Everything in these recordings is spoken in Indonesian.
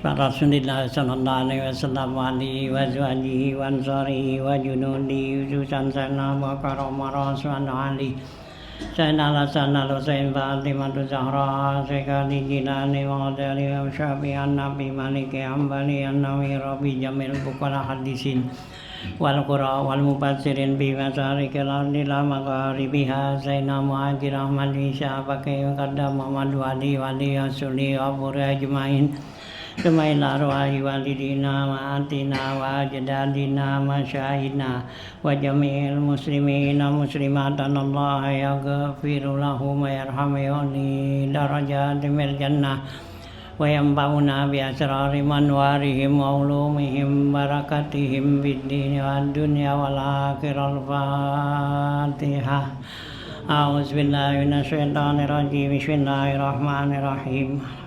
Rasulullah sallallahu alaihi wasallam wa alihi wa azwajihi wa ansarihi wa junudihi khususan sana wa karama rasulullah ali Sayyidina Hasan al-Husain Fatimatu Zahra Sekali Jilani wa Adali wa Syafi'an Nabi Maliki Ambali An-Nawi Rabi Jamil Bukala Hadisin wal Qura wal Mufassirin bi masarikil ardi la magharibiha Sayyidina Muhajir Ahmad Isya Pakai Qaddam Muhammad Wali Wali Asuli Abur Ajmain Semaila ruhahi walidina wa atina wa ajdadina wa syahidina wa jami'il muslimina muslimatan Allah yaghfiru lahum wa yarhamuni darajatimil jannah wa yanfa'una bi asrari manwarihim wa ulumihim barakatihim bid dini wad dunya wal akhirah. Al-Fatihah. A'udzubillahi minasyaitonir rajim. Bismillahirrahmanirrahim.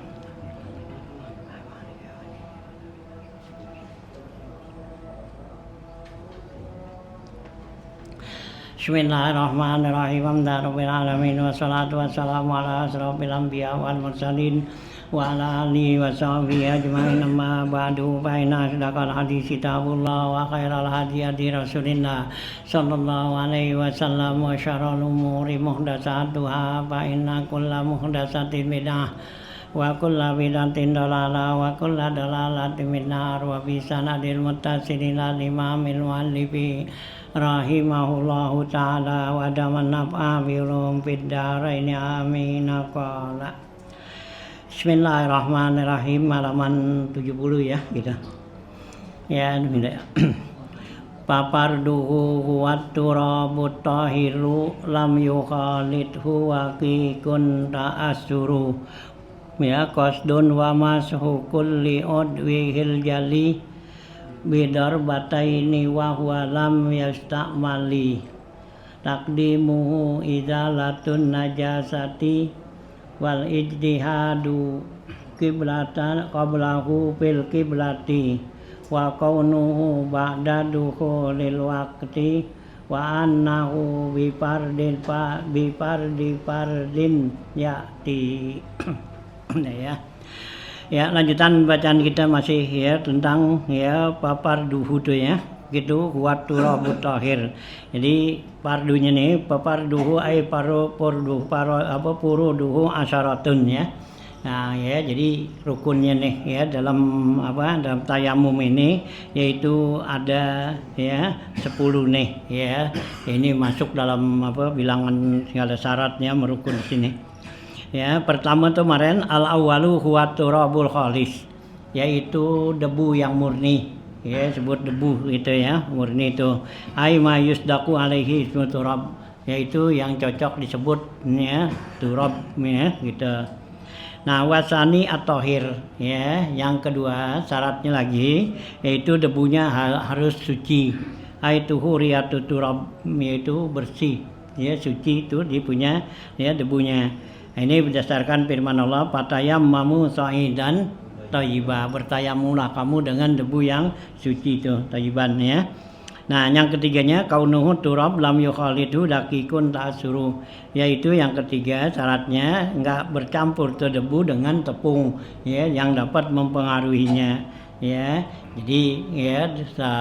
Bismillahirrahmanirrahim. Alhamdulillahirabbil alamin wassalatu wassalamu ala asrofil anbiya wal mursalin wa ala alihi wa sahbihi ajmain amma ba'du fa inna asdaqal hadits kitabullah wa khairal hadi hadi rasulillah sallallahu alaihi wasallam wa syarrul umuri muhdatsatuha fa inna kulla muhdatsatin bid'ah wa kulla bid'atin dalalah wa kulla dalalatin finnar wa bi sanadil muttasilil imamil muallifi rahimahullahu ta'ala wa daman naf'a bilum fid daraini amin. Qala Bismillahirrahmanirrahim. Halaman 70 ya gitu. Ya bismillah. Paparduhu huwat turabut tahiru lam yukhalidhu waqiqun ta'assuru ya qasdun wa mashu kulli udwihil jali bidar bataini wa huwa lam yastamali taqdimuhu izalatun najasati wal ijtihadu qiblatan qablahu fil qiblati wa kaunuhu ba'da dukhulil waqti wa annahu bi fardin ya'ti. Ya. Ya, lanjutan bacaan kita masih ya tentang ya paparduhu tuh ya gitu kuat turabut tahir. Jadi pardunya nih paparduhu ay puruduhu asyaratun ya. Nah ya jadi rukunnya nih ya dalam dalam tayamum ini yaitu ada ya 10 nih ya. Ini masuk dalam bilangan segala syaratnya merukun di sini. Ya, pertama tuh kemarin al-awwalu huwa turabul khalis, yaitu debu yang murni. Ya, sebut debu itu ya, murni itu. Ai ma yusdaqu alaihi ismu turab, yaitu yang cocok disebut ya turab ya gitu. Nah, wasani at-tahir ya, yang kedua syaratnya lagi yaitu debunya harus suci. Ai tuhuriyatu turab, yaitu bersih. Ya, suci itu dia punya ya debunya. Ini berdasarkan firman Allah, fatayammamu sa'idan thayyiba, bertayamumlah kamu dengan debu yang suci itu, thayyiban ya. Nah, yang ketiganya kaunuhu turab lam yukhalidhu daqiqun ta'assuru, yaitu yang ketiga syaratnya enggak bercampur tuh debu dengan tepung ya yang dapat mempengaruhinya. Ya, jadi ya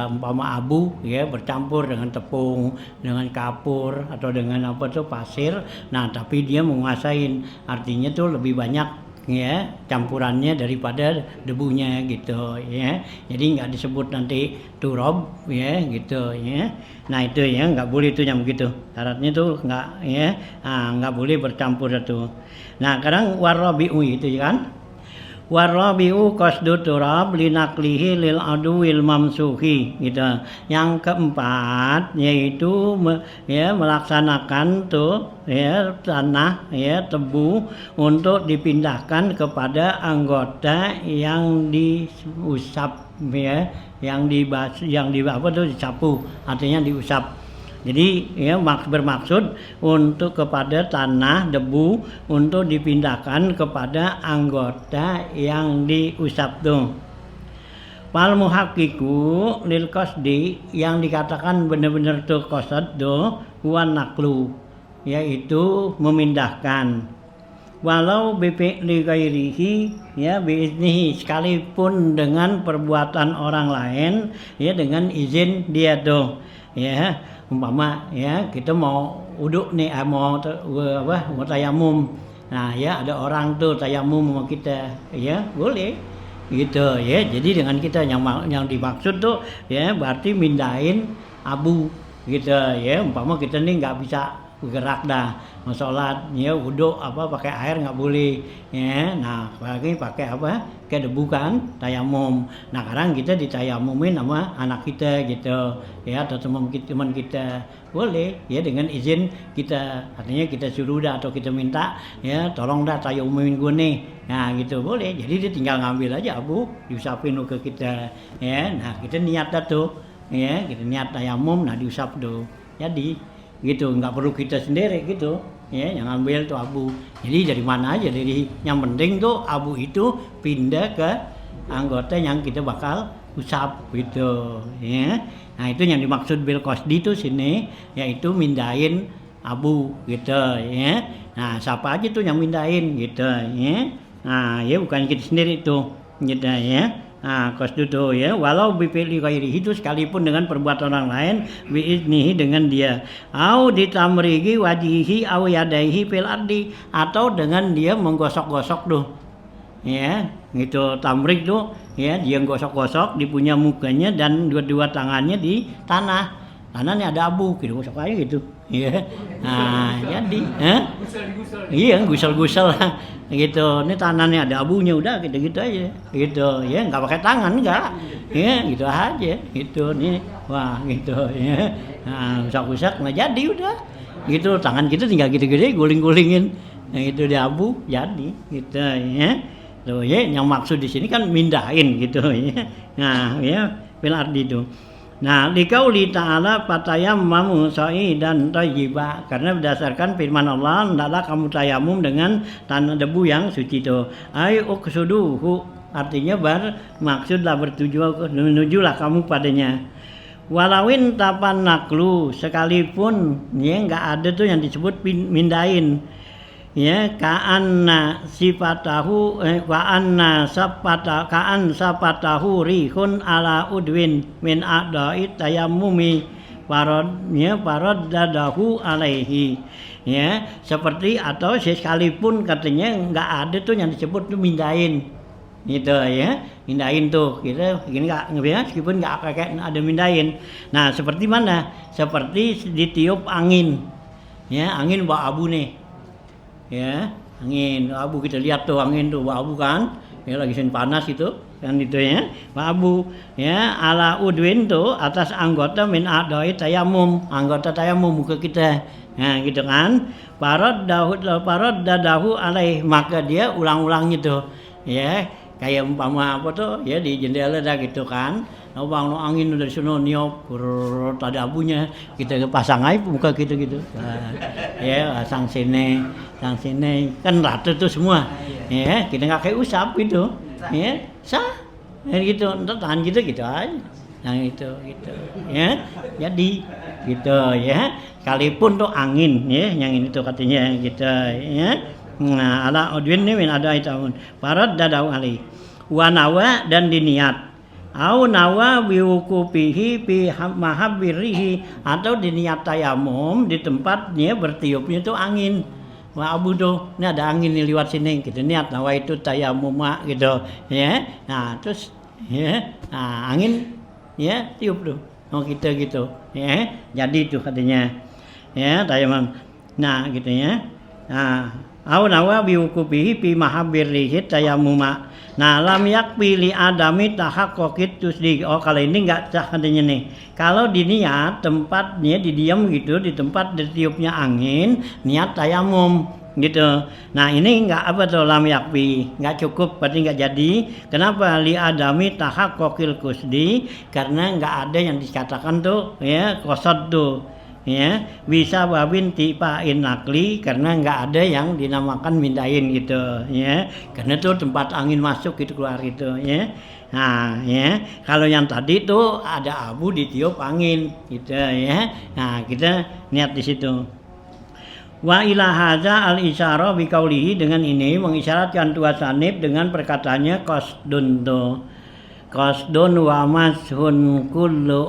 umpama abu ya bercampur dengan tepung, dengan kapur atau dengan pasir. Nah, tapi dia menguasain, artinya tuh lebih banyak ya campurannya daripada debunya gitu ya. Jadi nggak disebut nanti turab ya gitu ya. Nah itu ya nggak boleh tuh yang begitu. Syaratnya tuh nggak ya, nggak boleh bercampur itu. Nah sekarang warabi'u itu kan. Warabi'u qasdu turab linaklihi lil aduwil mamsuhi gitu. Yang keempat yaitu ya melaksanakan tuh ya tanah ya tebu untuk dipindahkan kepada anggota yang diusap ya, yang disapu, artinya diusap. Jadi ya bermaksud untuk kepada tanah debu untuk dipindahkan kepada anggota yang diusap tuh. Wal muhaqqiqu lil qasdi, yang dikatakan benar-benar tuh qasad tuh huwa naqlu, yaitu memindahkan. walau bifi'li ghairihi ya biiznihi, sekalipun dengan perbuatan orang lain ya dengan izin dia tuh ya. Umpama ya kita mau uduk nih mau tayamum, nah ya ada orang tuh tayamum sama kita ya boleh gitu ya. Jadi dengan kita yang dimaksud tuh ya berarti mindahin abu gitu ya. Umpama kita nih nggak bisa gerak dah mau sholat ya wudhu pakai air nggak boleh ya. Nah apalagi pakai kayak debu kan tayamum. Nah sekarang kita ditayamumin sama anak kita gitu ya atau teman kita boleh ya dengan izin kita, artinya kita suruh dah atau kita minta ya tolong dah tayamumin gue nih, nah gitu boleh. Jadi dia tinggal ngambil aja abu diusapin ke kita ya. Nah kita niat dah tuh ya, kita niat tayamum nah diusap tuh jadi gitu, nggak perlu kita sendiri gitu ya yang ambil tuh abu. Jadi dari mana aja, dari yang penting tuh abu itu pindah ke anggota yang kita bakal usap gitu ya. Nah itu yang dimaksud bil qasdi tuh sini, yaitu mindahin abu gitu ya. Nah siapa aja tuh yang mindahin gitu ya. Nah ya bukan kita sendiri tuh gitu ya. Nah, qasdu tuh ya, walau bifi'li ghairihi itu sekalipun dengan perbuatan orang lain biiznihi dengan dia. Au ditamrigi wajihi au yadaihi fil ardi, atau dengan dia menggosok-gosok tuh. Ya, gitu tamrik tuh ya, dia gosok-gosok di punya mukanya dan dua-dua tangannya di tanah. Tanahnya ada abu, gitu gosok aja gitu. Ya. Nah, jadi, iya, gusel-gusel gitu. Ini tanahnya ada abunya udah gitu-gitu aja. Gitu, ya, enggak pakai tangan enggak. Ya, gitu aja. Gitu nih. Wah, gitu ya. Nah, usak-usak nggak jadi udah. Gitu, tangan kita tinggal gitu-gitu guling-gulingin. Nah, itu di abu jadi gitu ya. Tuh ya, yang maksud di sini kan mindahin gitu ya. Nah, ya, fil ardi itu. Nah, liqauli ta'ala fatayammamu sa'idan thayyiba, karena berdasarkan firman Allah, hendaklah kamu tayamum dengan tanah debu yang suci itu. Ai uqsuduhu, artinya maksudlah menujulah kamu padanya. Walawin tapan naklu, sekalipun ya enggak ada tuh yang disebut mindain. Ya ka'anna sifatahu ka'anna sapatahu rihun ala udwin min a'dha'i tayammumi faradadahu alaihi ya, seperti atau sekalipun katanya enggak ada tuh yang disebut tuh mindain gitu ya. Mindain tuh kita gini enggak meskipun enggak kayak ada mindain. Nah seperti mana, seperti ditiup angin ya, angin bawa abu nih ya, angin abu, kita lihat tuh angin tuh abu kan ya, lagi panas itu kan itu ya, abu ya ala udwin tuh atas anggota min a'dha'i tayamum, anggota tayamum muka kita. Nah gitu kan, parad dadahu alaih, maka dia ulang-ulang gitu ya, kayak umpama apa tuh ya di jendela dah gitu kan, bang angin dari sono niup ada abunya, kita pasang aja muka kita gitu. Nah, ya sang sini kan rata tuh semua ya, kita nggak kayak usap gitu ya, sah ya gitu, entar tahan gitu aja. Nah itu gitu ya, jadi gitu ya, sekalipun tuh angin ya yang ini tuh katanya gitu ya. Nah ala udwin nih min ada itu parad dadau ali wanawa, dan diniat au nawa biwukupihi bi mahabbirihi, atau diniat tayamum di tempatnya bertiupnya itu angin. Wah abu tuh, ini ada angin nih lewat sini, kita niat nawa itu tayamum gitu ya. Nah terus ya, nah angin ya tiup tuh mau kita gitu ya, jadi tuh katanya ya tayamum. Nah gitu ya. Nah au nawa biwukupihi bi mahabbirihi tayamuma. Nah lam yakfi li adami tahaqqaqit tusdi. Oh kalau ini enggak sah katanya nih. Kalau diniat tempatnya didiam gitu, di tempat ditiupnya angin, niat tayamum gitu. Nah ini enggak apa tuh lam yakfi, enggak cukup, berarti enggak jadi. Kenapa? Li adami tahaqqaqil qusdi, karena enggak ada yang dikatakan tuh ya qasad tuh. Ya, bisa babin tipain nakli, karena nggak ada yang dinamakan mindain gitu ya, karena tuh tempat angin masuk gitu keluar gitu ya. Nah ya, kalau yang tadi tuh ada abu ditiup angin gitu ya. Nah kita niat di situ. Wa ila hadza al isyarah bi qaulihi, dengan ini mengisyaratkan tua sanib dengan perkataannya qasdun tu. Qasdun wa mashun kulli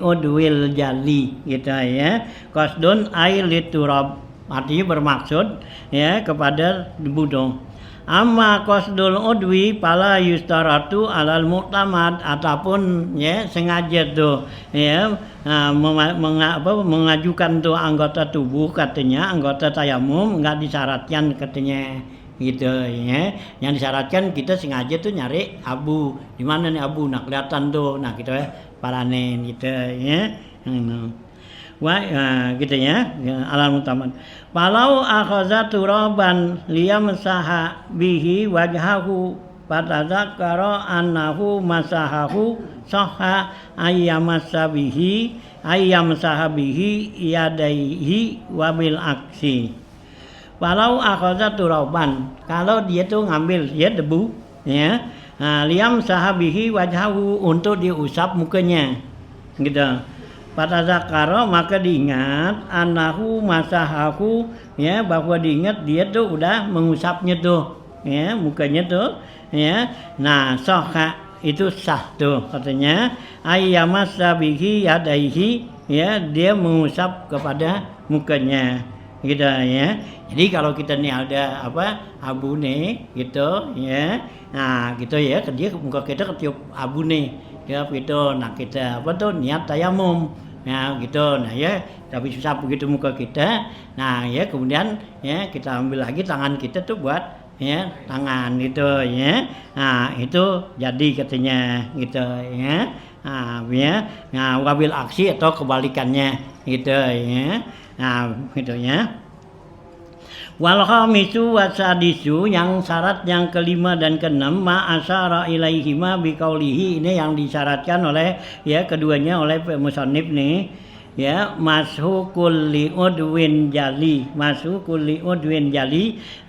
udwil jali gitu ya. Qasdun ay liturab, artinya bermaksud ya kepada debu dong. Amma qasdul udwi pala yustaratu alal mu'tamad, ataupun ya sengaja tuh ya mengajukan tuh anggota tubuh, katanya anggota tayamum enggak disyaratkan katanya gitu ya. Yang disyaratkan kita sengaja tuh nyari abu, di mana nih abu, nah kelihatan tuh, nah kita paranen gitu ya. Wah gitu ya, alam utaman. Palau akhaza turaban liyamsaha bihi wajhahu fatadzakara annahu masahahu sahha ayyamasa bihi yadaihi wabil aksi. Palau akhaza turaban, kalau dia tuh ngambil ya debu ya, liyamsaha bihi wajhahu, untuk diusap mukanya gitu. Fatadzakara, maka diingat, anahu masahahu ya, bahwa diingat dia tuh udah mengusapnya tuh ya mukanya tuh ya. Nah sahha itu sah tuh katanya, ayyamasa bihi yadaihi ya, dia mengusap kepada mukanya gitu ya. Jadi kalau kita nih ada abu nih gitu ya, nah gitu ya, dia muka kita ketiup abu nih ya gitu, nah kita niat tayamum. Nah gitu, nah ya tapi susah begitu muka kita, nah ya kemudian ya kita ambil lagi tangan kita tuh buat ya tangan gitu ya, nah itu jadi katanya gitu ya. Nah wabil aksi atau kebalikannya gitu ya, nah gitu ya. Wal khamisu wasadisu, yang syarat yang kelima dan keenam, ma asyara ilaihima biqaulihi, ini yang disyaratkan oleh ya keduanya oleh musannif nih ya. Mashu kulli udwin jali,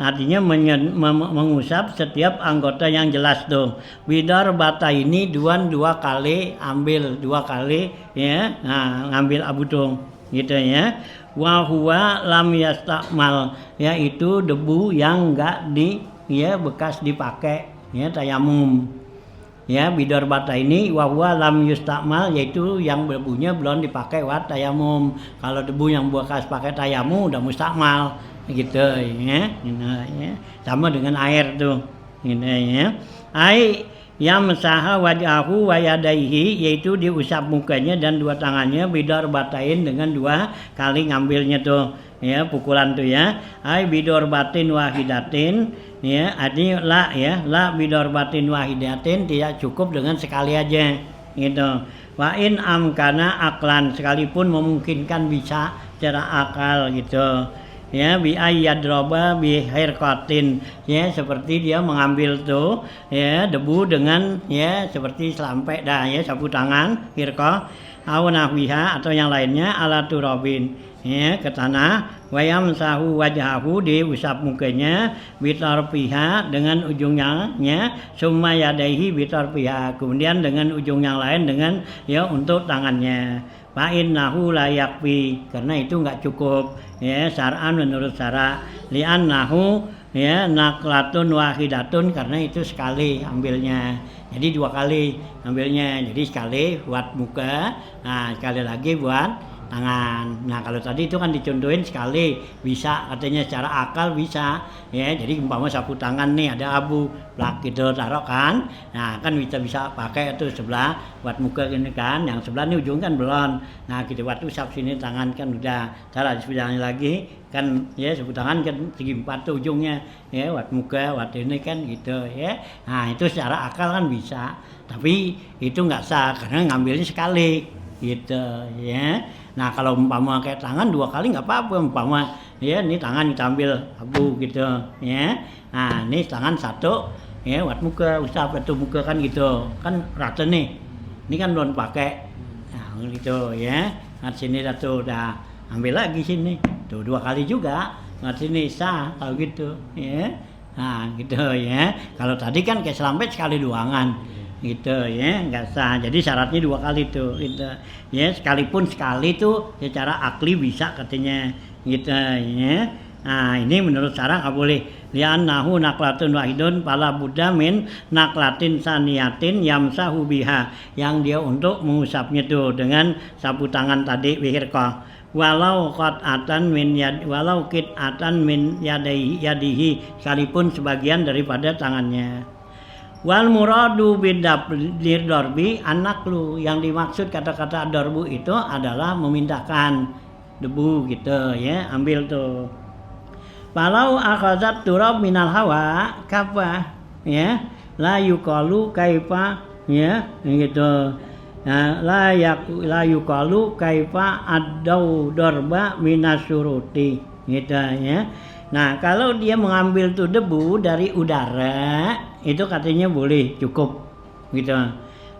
artinya mengusap setiap anggota yang jelas tuh. Bidar bata ini dua kali ambil, dua kali ya, nah, ngambil abu tuh gitu ya. Wa huwa lam yastakmal, yaitu debu yang enggak bekas dipakai ya tayamum ya. Bidar bata ini wa huwa lam yastakmal, yaitu yang debunya belum dipakai buat tayamum. Kalau debu yang bekas pakai tayamum udah mustakmal gitu ya. Sama dengan air tuh gitu ya. Yamsaha wajhahu wa yadaihi, yaitu diusap mukanya dan dua tangannya, bidar batain, dengan dua kali ngambilnya tuh ya, pukulan tuh ya. Bidar batin wahidatin ya, artinya la bidar batin wahidatin, tidak cukup dengan sekali aja gitu. Wa in amkana aklan, sekalipun memungkinkan bisa secara akal gitu ya. Bi ayyadroba bi hirqatin ya, seperti dia mengambil tuh ya debu dengan ya seperti selampe dah ya, sapu tangan hirqah au nahwiha atau yang lainnya, ala turabin ya, ke tanah. Wayam sahu wajhahu, diusap mukanya, bitarfiha, dengan ujungnya ya, summa yadaihi bitarfiha, kemudian dengan ujung yang lain dengan ya untuk tangannya. Fa'innahu la yakfi, karena itu enggak cukup ya syar'an, menurut syara'. Li'annahu ya naklatun wahidatun, karena itu sekali ambilnya, jadi dua kali ambilnya, jadi sekali buat muka, nah sekali lagi buat tangan. Nah kalau tadi itu kan dicontohin sekali, bisa katanya secara akal bisa ya. Jadi umpama sapu tangan nih ada abu plak gitu taruh kan, nah kan bisa pakai tuh sebelah buat muka gini kan, yang sebelah ini ujung kan belum, nah gitu buat usap sini tangan kan udah, taruh di sebelahnya lagi kan ya, sapu tangan kan segi empat tuh ujungnya ya, buat muka buat ini kan gitu ya. Nah itu secara akal kan bisa, tapi itu nggak sah karena ngambilnya sekali gitu ya. Nah kalau umpama kayak tangan dua kali nggak apa-apa, umpama ya ini tangan kita ambil abu gitu ya, nah ini tangan satu ya buat muka, usap itu muka kan gitu kan rata nih, ini kan belum pakai, nah gitu ya. Nah sini satu udah ambil lagi sini tuh dua kali juga, nah sini sah kalau gitu ya. Nah gitu ya, kalau tadi kan kayak selampet sekali doangan gitu ya, nggak sah. Jadi syaratnya dua kali tuh gitu ya, sekalipun sekali tuh secara akli bisa katanya gitu ya. Nah ini menurut syarah nggak boleh. Li'annahu naklatun wahidun pala buddha min naklatin saniyatin yamsahu biha, yang dia untuk mengusapnya tuh dengan sapu tangan tadi wihirqah. Walau qat'atan min walau qit'atan min yadihi, sekalipun sebagian daripada tangannya. Wal muradu bidorbi anaklu, yang dimaksud kata-kata dorbu itu adalah memindahkan debu gitu ya, ambil tuh. Walau akhazat turab minal hawa kafa ya, la yuqalu kaifa ya gitu. Nah, la yuqalu kaifa ad-dau darba minasyuruti gitu ya. Nah, kalau dia mengambil tuh debu dari udara itu katanya boleh, cukup gitu.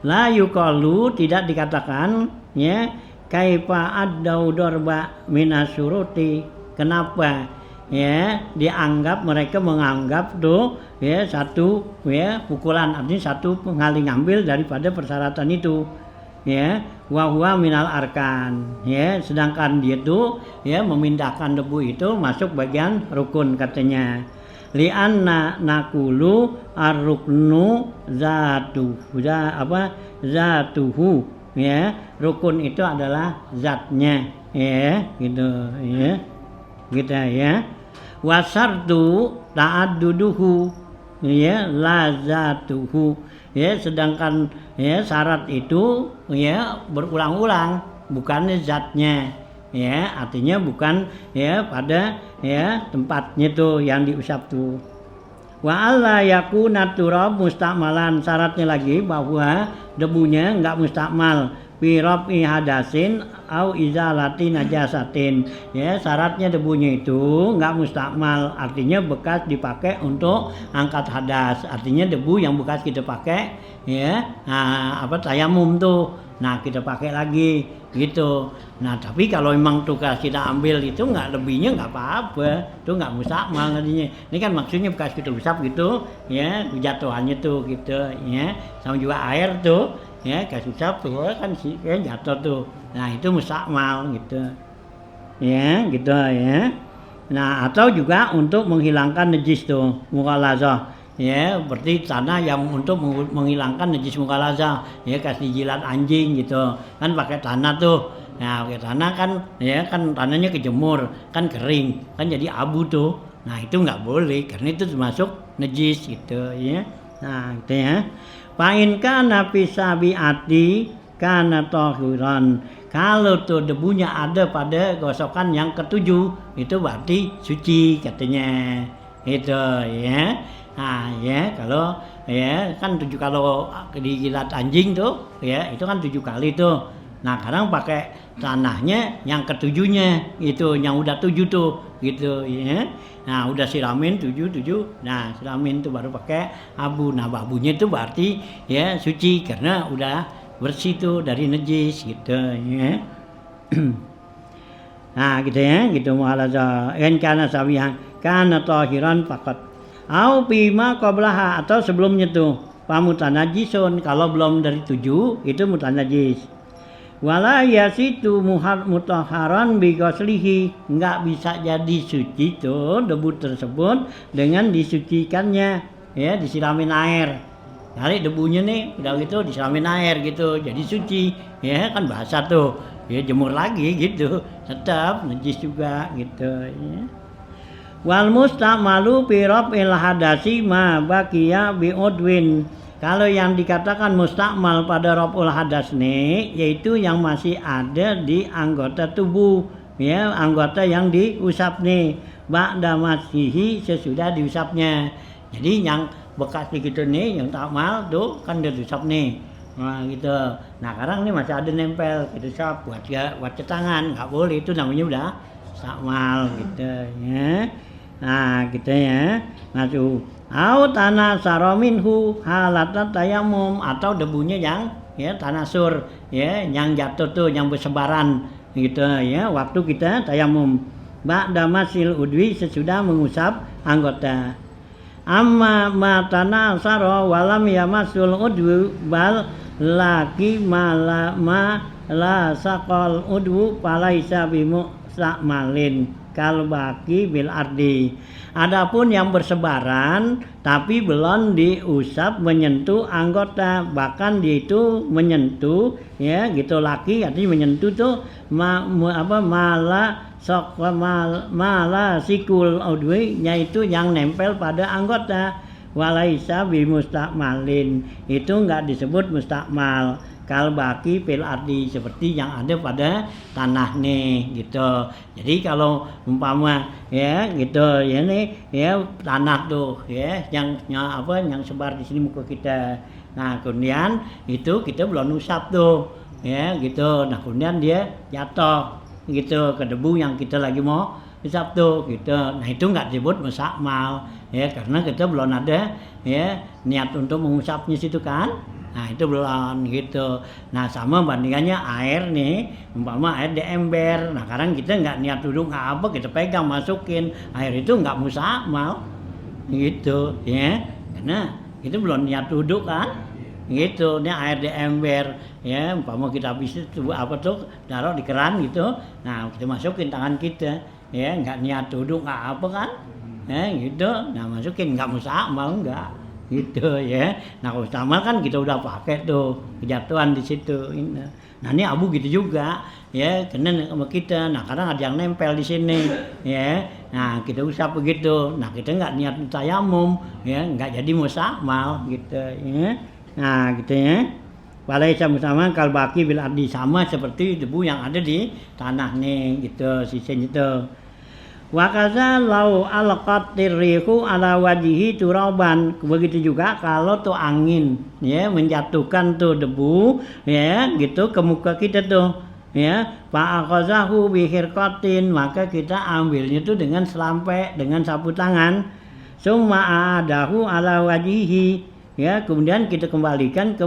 La yuqalu, tidak dikatakan ya kaifa ad-dau darba minasyuruti. Kenapa? Ya, dianggap, mereka menganggap tuh ya satu ya pukulan, artinya satu pengali ngambil daripada persyaratan itu ya, wa huwa minal arkan ya, sedangkan dia tuh ya memindahkan debu itu masuk bagian rukun katanya. Li'anna nakulu ar-ruknu zatuhu ya, rukun itu adalah zatnya ya gitu ya, gitu ya. Wasartu ta'adduduhu ya lazatuhu ya, sedangkan ya syarat itu ya berulang-ulang, bukannya zatnya ya, artinya bukan ya pada ya tempatnya tuh yang diusap tuh. Wa alla yakuna turab musta'malan, syaratnya lagi bahwa debunya enggak mustakmal fi rafi hadasin au izalati najasatin ya, syaratnya debunya itu enggak mustakmal, artinya bekas dipakai untuk angkat hadas, artinya debu yang bekas kita pakai ya tayamum tuh, nah kita pakai lagi gitu. Nah tapi kalau memang tugas kita ambil itu enggak, lebihnya enggak apa-apa, itu enggak mustakmal artinya. Ini kan maksudnya bekas kita usap gitu ya, jatuhannya tuh gitu ya, sama juga air tuh ya, kasih usap tuh kan sih kayak jatuh tuh, nah itu mustakmal gitu ya, gitu ya. Nah atau juga untuk menghilangkan najis tuh mughalazah ya, berarti tanah yang untuk menghilangkan najis mughalazah ya, kasih jilat anjing gitu kan pakai tanah tuh. Nah pakai tanah kan ya, kan tanahnya kejemur kan kering kan jadi abu tuh, nah itu nggak boleh karena itu termasuk najis gitu ya. Nah gitu ya. Fa'in kana fisabiati kana tahuran, kalau tuh debunya ada pada gosokan yang ketujuh itu berarti suci katanya itu ya. Nah ya, kalau ya kan 7, kalau dijilat anjing tuh ya itu kan 7 kali tuh. Nah sekarang pakai tanahnya yang ketujuhnya itu, yang udah 7 tuh gitu ya. Nah udah siramin 7, nah siramin tuh baru pakai abu. Nah abunya itu berarti ya suci karena udah bersih tuh dari najis gitu ya. Nah gitu ya, gitu muhalazah en kana sawihan kana tahiran faqat au bima qablaha, atau sebelumnya tuh pamutanajisun, kalau belum dari 7 itu mutanajis. Wala yasitu mutahharan bi ghuslihi, enggak bisa jadi suci tuh debu tersebut dengan disucikannya ya, disiramin air. Kali debunya nih udah gitu disiramin air gitu jadi suci ya, kan basah tuh ya, jemur lagi gitu tetap najis juga gitu ya. Wal mustamalu fi raf'il hadasi ma baqiya bi udwin, kalau yang dikatakan mustakmal pada raf'ul hadas nih yaitu yang masih ada di anggota tubuh ya, anggota yang diusap nih ba'da masihi, sesudah diusapnya. Jadi yang bekas gitu nih yang takmal tuh kan udah diusap nih, nah gitu. Nah sekarang nih masih ada nempel gitu, usap buat tangan nggak boleh, itu namanya udah takmal gitu ya. Nah gitu ya, masuk au tanah sarominhu halatan tayamum, atau debunya yang ya tanasur ya, yang jatuh tuh yang bersebaran gitu ya waktu kita tayamum ba'da masil udwi, sesudah mengusap anggota. Amma matana saro walam yamasul udwu bal laki ma la saqal udwu falaisa bimu sakmalin kalbaki bil ardi. Adapun yang bersebaran tapi belum diusap menyentuh anggota, bahkan dia itu menyentuh ya gitu, laki artinya menyentuh tuh mala sikul udwi, yaitu yang nempel pada anggota. Walaisa bimustakmalin, itu enggak disebut mustakmal. Kalbaki fil ardi, seperti yang ada pada tanah nih gitu. Jadi kalau umpama ya gitu ya nih ya tanah tuh ya yang sebar di sini muka kita. Nah kemudian itu kita belum usap tuh ya gitu. Nah kemudian dia jatuh gitu ke debu yang kita lagi mau usap tuh gitu. Nah itu nggak disebut mustakmal ya, karena kita belum ada ya niat untuk mengusapnya situ kan. Nah itu belum gitu. Nah sama bandingannya air nih, umpama air di ember. Nah sekarang kita nggak niat duduk nggak apa, kita pegang masukin air, itu nggak mustakmal gitu ya, karena kita belum niat duduk kan gitu. Ini air di ember ya, umpama kita habis itu taruh di keran gitu. Nah kita masukin tangan kita ya, nggak niat duduk nggak apa kan ya gitu. Nah masukin, nggak mustakmal enggak gitu ya. Nah kalau mustakmal kan kita udah pakai tuh, kejatuhan di situ. Nah ini abu gitu juga ya, kena sama kita. Nah kadang ada yang nempel di sini ya. Nah kita usap begitu. Nah kita nggak niat tayamum ya, nggak jadi mustakmal gitu ya. Nah gitu ya. Walaisa mustakmal kalbaki bil ardi, sama seperti debu yang ada di tanah nih gitu, sisanya itu. Wa kaza lau alqatir rihu ala wajihi turaban, begitu juga kalau tuh angin ya menjatuhkan tuh debu ya gitu ke muka kita tuh ya, fa aqazahu bi khirqatin, maka kita ambilnya tuh dengan selampe, dengan sapu tangan. Summa adahu ala wajihi ya, kemudian kita kembalikan ke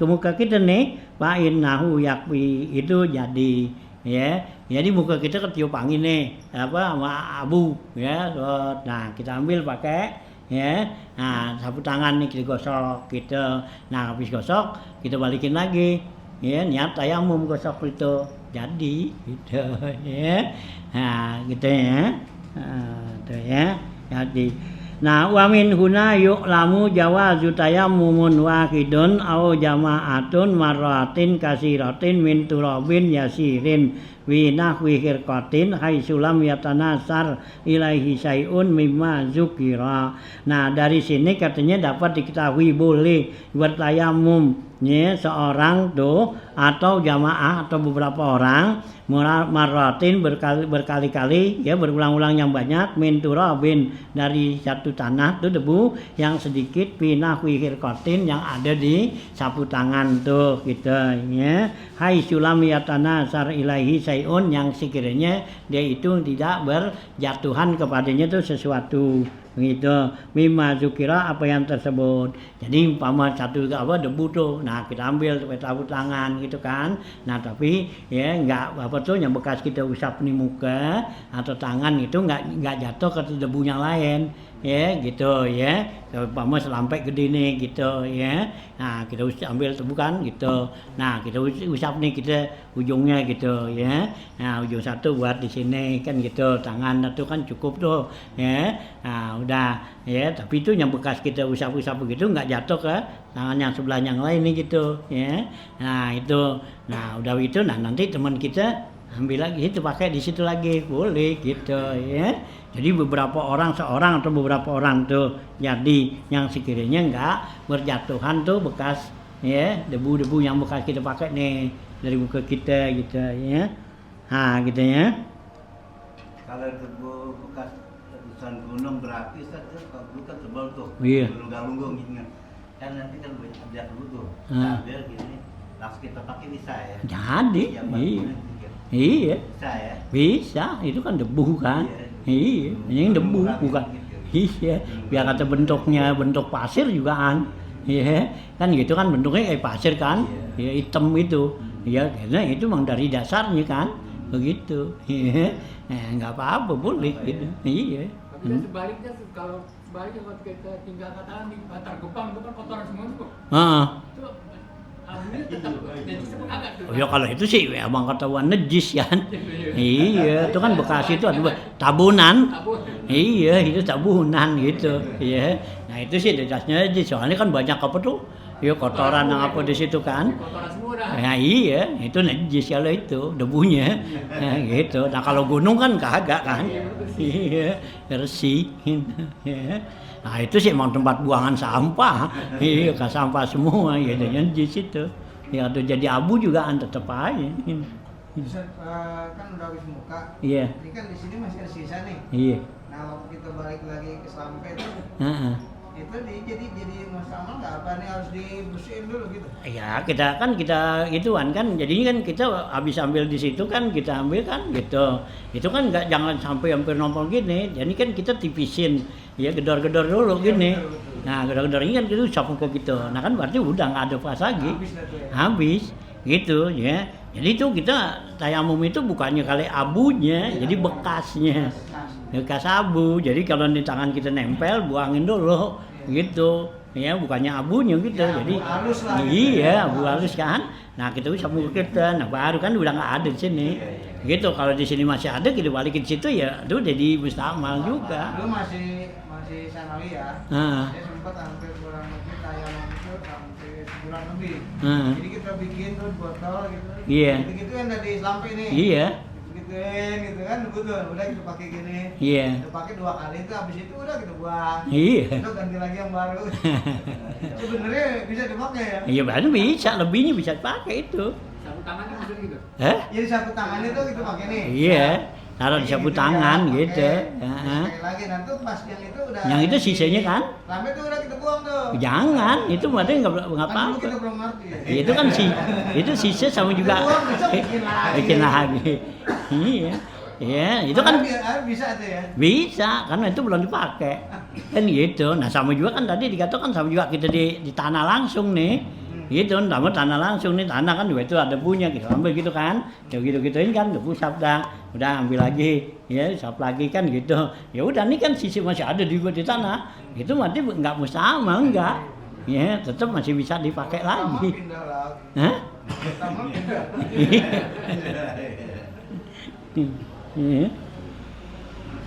muka kita nih, fa innahu yakfi, itu jadi ya. Jadi muka kita ketiup angin nih sama abu ya. Nah kita ambil pakai ya, nah sapu tangan nih kita gosok gitu. Nah habis gosok kita balikin lagi ya, niat tayamum gosok itu jadi gitu ya. Nah gitu ya. Nah, itu ya jadi. Nah wa min huna yu'lamu jawazu tayammumun wahidun au jama'atun marratin kasiratin min turabin yasirin wi nahwi khirqatin haitsu lam yatanasar ilaihi syai'un mimma zukira. Nah dari sini katanya dapat diketahui boleh bertayamum ya seorang tuh atau jamaah atau beberapa orang marratin berkali-kali ya, berulang-ulang yang banyak, min turabin dari satu tanah tuh debu yang sedikit, pinahwi khirqatin yang ada di sapu tangan tuh gitu ya. Hai sulam yatana sar ilahi sayun, yang sekiranya dia itu tidak berjatuhan kepadanya tuh sesuatu gitu, mimma zukira, apa yang tersebut. Jadi umpama satu debu tuh, nah kita ambil pakai sapu tangan gitu kan. Nah tapi ya enggak tuh yang bekas kita usap di muka atau tangan itu enggak jatuh ke debu yang lain ya gitu ya. Umpama selampe gede nih gitu ya. Nah kita ambil tebu kan gitu. Nah kita usap nih kita ujungnya gitu ya. Nah ujung satu buat di sini kan gitu, tangan itu kan cukup tuh ya. Nah udah ya, tapi itu yang bekas kita usap-usap begitu nggak jatuh ke tangan yang sebelah yang lain nih gitu ya. Nah itu, nah udah itu, nah nanti teman kita ambil lagi itu pakai di situ lagi boleh gitu ya. Jadi beberapa orang, seorang atau beberapa orang tuh jadi yang sekiranya nggak berjatuhan tuh bekas ya debu-debu yang bekas kita pakai nih dari muka kita gitu ya. Nah gitu ya. Kalau debu bekas letusan gunung berapi kalau dulu kan tebal tuh, iya. Gunung-gunung gitu kan, nanti kan ada dulu tuh, ambil gini langsung kita pakai bisa ya. Jadi ya, iya bisa ya, bisa, itu kan debu kan. Iya, ini debu bukan. Iya, biar kata bentuknya bentuk pasir juga kan. Iya, kan gitu kan bentuknya kayak pasir kan. Iya, hitam itu. Iya, karena itu memang dari dasarnya kan. Begitu. Iya. Enggak apa-apa boleh gitu. Iya. Tapi sebaliknya kalau sebaliknya kita tinggal katakan di Bantar Gebang itu kan kotoran semua tuh. Heeh. Itu abunya tetap najis apa kagak tuh? Oh ya kalau itu sih emang ketahuan najis kan. Iya, itu kan bekas itu ada tabunan. Abun. Iya, itu tabunan gitu. Iya. Nah, itu sih jelasnya najis. Soalnya kan banyak apa tuh? Ya kotoran yang apa di situ kan. Kotoran semua dah. Nah, iya, itu najis kalau itu debunya. Nah, gitu. Nah, kalau gunung kan kagak kan. Iya, bersih. Iya. Nah, itu sih emang tempat buangan sampah. Iya, ke sampah semua ya najis itu. Ya tuh jadi abu juga kan tetap aja. Kan udah habis muka. Iya. Ini kan di sini masih ada sisa nih. Iya. Nah, waktu kita balik lagi ke sampai itu, Heeh. itu jadi masalah nggak apa nih harus dibersihin dulu gitu. Ya kita ituan kan jadinya kan kita habis ambil di situ kan kita ambil kan gitu itu kan nggak jangan sampai hampir nongol gini jadi kan kita tipisin ya gedor-gedor dulu gini nah gedor-gedor ini kan itu sapu ke gitu nah kan berarti udah nggak ada pas lagi Habis dah tuh ya. habis gitu ya jadi itu kita tayamum itu bukannya kali abunya jadi bekasnya bekas abu jadi kalau di tangan kita nempel buangin dulu gitu ya bukannya abunya gitu Ya, jadi abu halus lah gitu. iya abu halus kan nah kita bisa kita nah baru kan udah nggak ada di sini gitu kalau di sini masih ada kita balikin situ ya itu jadi mustamal juga Dulu masih sanawi ya. Heeh. Saya sempat hampir kurang lebih tayamum itu hampir sebulan lebih. Heeh. Jadi kita bikin terus botol gitu. Iya. Gitu yang dari lampe nih. iya Gituin gitu kan, betul. Udah kita pakai gini. iya Kita pakai 2 kali itu habis itu udah kita buang. iya Itu ganti lagi yang baru. Sebenarnya bisa dipakai ya. iya baru bisa lebihnya bisa pakai itu Sapu tangan kan bisa gitu. Jadi sapu tangan itu kita pakai nih. iya taruh di sapu Gitu tangan ya, gitu pakai. Heeh. Sekali lagi nanti pas yang itu udah. Yang itu sisanya kan? Lampe itu udah kita buang tuh. jangan itu berarti nggak Kan dulu apa-apa kita belum ngerti ya. itu kan itu sisa sama juga Kita buang, besok bikin lagi. iya iya itu kan Bisa tuh ya. bisa karena itu belum dipakai kan gitu nah sama juga kan tadi dikatakan sama juga kita di tanah langsung nih gitu sama tanah langsung nih tanah kan juga itu ada punya kita ambil gitu kan gitu gituin kan udah pusap dah udah ambil lagi ya sap lagi kan gitu ya udah nih kan sisi masih ada di tanah itu nanti nggak mustahil enggak ya tetap masih bisa dipakai Pertama lagi pindah lagi. Hah? Pertama pindah. Iya.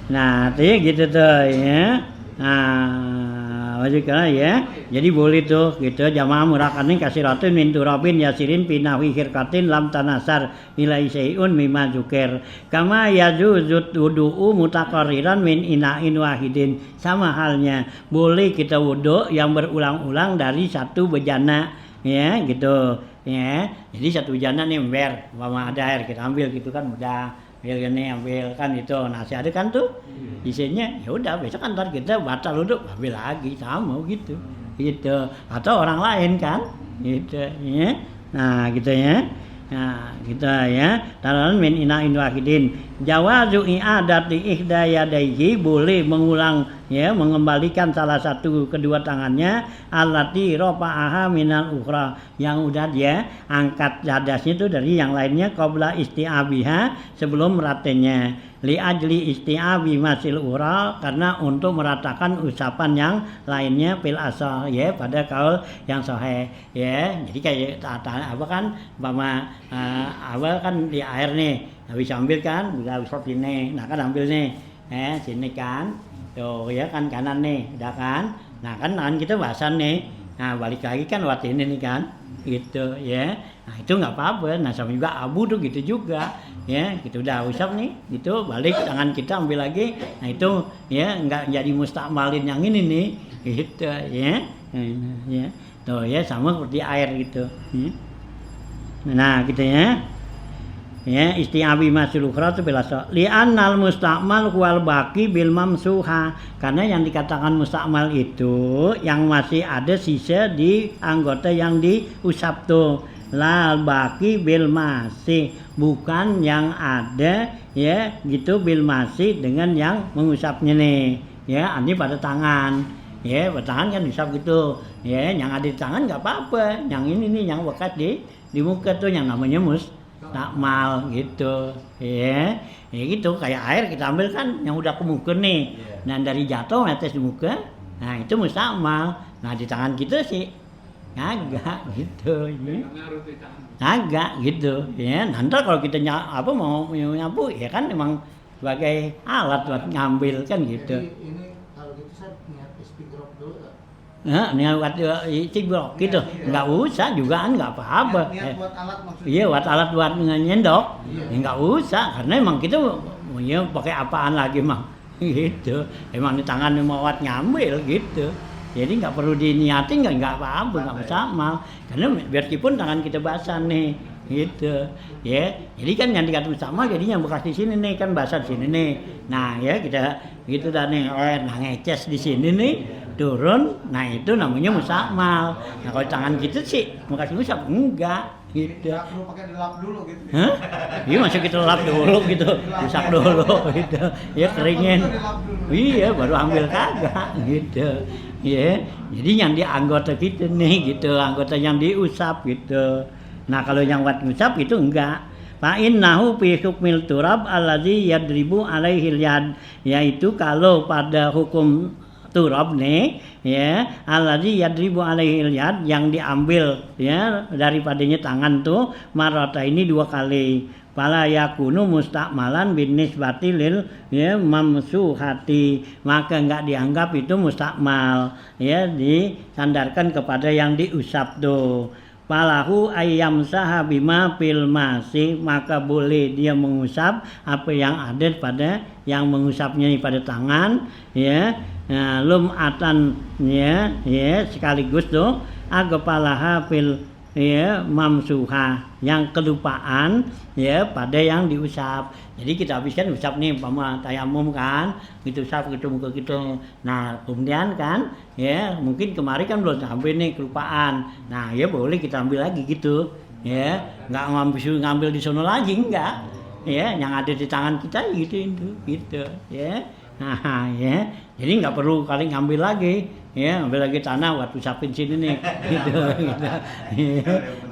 Nah, tadi gitu tuh ya. Nah, wajibkan ya. Jadi boleh tuh gitu jamaah murakanin kasiratun min turabin yasirin pinawi khirkatin lam tanasar ilai syai'un mimma dzukir. Kama yazuzut wudu'u mutaqarriran min ina'in wahidin. Sama halnya boleh kita wudu yang berulang-ulang dari satu bejana ya gitu ya. Jadi satu bejana nih ember, umpama ada air kita ambil gitu kan udah ambil kan itu nasi ada kan tuh isinya ya udah besok kan ntar kita batal duduk ambil lagi sama gitu atau orang lain kan gitu ya nah gitu ya nah kita ya taran min ina'in wahidin jawazu i'adati ihda yadayhi boleh mengulang ya mengembalikan salah satu kedua tangannya allati rafa'aha minal ukhra yang udah dia angkat hadasnya itu dari yang lainnya qabla isti'abiha sebelum meratenya li ajli isti'abi masil ukhra karena untuk meratakan usapan yang lainnya fil asal ya pada kaul yang sahih ya jadi kayak apa kan umpama awal kan di air nih habis ambil kan udah usap ini nah kan ambil nih sini kan tuh ya kan kanan nih udah kan nah kan tangan kita basah nih nah balik lagi kan lewat ini nih kan gitu ya nah itu nggak apa-apa nah sama juga abu tuh gitu juga ya gitu udah usap nih gitu balik tangan kita ambil lagi nah itu ya nggak jadi mustakmalin yang ini nih gitu ya ya tuh ya sama seperti air gitu nah gitu ya isti'abi masul ukhra itu bilasa li'annal mustakmal wal baqi bil mamsuha karena yang dikatakan mustakmal itu yang masih ada sisa di anggota yang diusap tuh lal baqi bil masih bukan yang ada ya gitu bil masih dengan yang mengusapnya nih ya ini pada tangan ya pada tangan kan diusap gitu ya yang ada di tangan nggak apa-apa yang ini nih yang bekas di muka tuh yang namanya mustakmal gitu ya gitu kayak air kita ambil kan yang udah ke muka nih nah dari jatuh netes di muka nah itu mustakmal nah di tangan kita sih kagak gitu ya. Ngaruh tuh tangan. Kagak gitu ya. Nanti kalau kita mau nyapu ya kan memang sebagai alat buat ngambil kan gitu. Jadi ini kalau gitu saya niat speaker up dulu tak? Nah, ini buat ciblok gitu. Nggak usah juga kan nggak apa-apa. Niat buat alat maksudnya. Iya, buat alat buat nyendok. Iya. Ya nggak usah karena emang kita ya pakai apaan lagi mah gitu. Emang di tangan mau buat ngambil gitu. Jadi nggak perlu diniatin nggak apa-apa nggak usah mal. Karena biarpun tangan kita basah nih gitu ya. Jadi kan yang dikatakan sama jadinya bekas di sini nih kan basah di sini nih. Nah ya kita gitu dah nih nah ngeces di sini nih turun, nah itu namanya musakmal. Nah kalau tangan kita sih bekas musab enggak gitu. Nggak perlu pakai dilap dulu gitu. Hah? Iya masuk kita lap dulu gitu, rusak dulu gitu. Ya keringin. Iya baru ambil kagak gitu. Ya, jadi yang di anggota kita nih gitu, anggota yang diusap gitu. Nah kalau yang buat ngusap itu enggak. Fa innahu fi hukmil turab allazi yadribu alaihi yad, yaitu kalau pada hukum turab nih ya allazi yadribu alaihi yad yang diambil ya daripadanya tangan tuh marata ini 2 kali. Fala yakunu mustakmalan bin nisbati lil ya mamsuhati, maka enggak dianggap itu mustakmal ya disandarkan kepada yang diusap tuh. Falahu ayyam sahabima fil masih, maka boleh dia mengusap apa yang ada pada yang mengusapnya pada tangan ya. Nah, lum'atan ya sekaligus tuh agapalaha fil ya mamsuha, yang kelupaan ya pada yang diusap. Jadi kita habiskan usap nih umpama tayamum kan, gitu usap gitu muka gitu. Nah, kemudian kan ya mungkin kemarin kan belum sampai nih kelupaan. Nah, ya boleh kita ambil lagi gitu. Ya, enggak ngambil di sono lagi enggak. Ya, yang ada di tangan kita gitu gitu ya. Nah, ya. Jadi enggak perlu kali ngambil lagi. Ya, ambil lagi tanah buat usapin sini nih, gitu.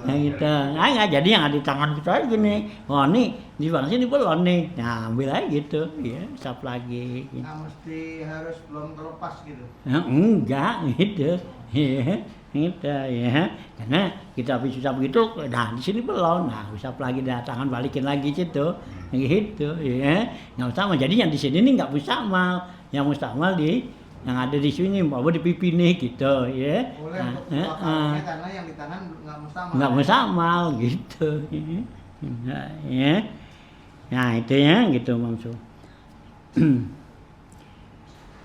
Nah, gitu. Nah, nggak jadi yang ada di tangan kita aja nih. Oh, nih di bawah sini belum nih. Nah, ambil aja gitu, ya, usap lagi. Gitu. Nah, mesti harus belum terlepas gitu. Nah, enggak, gitu. Ya, gitu ya. Karena kita habis usap gitu, nah di sini belum. Nah, usap lagi dah tangan balikin lagi situ. Gitu, ya. Nggak usah, jadi yang di sini nih nggak mustakmal. Yang mustakmal yang ada di sini, bawa di pipi nih gitu ya. Boleh untuk karena yang di tangan nggak mustakmal. Nggak mustakmal gitu. Nah, ya. Nah itu ya gitu maksud.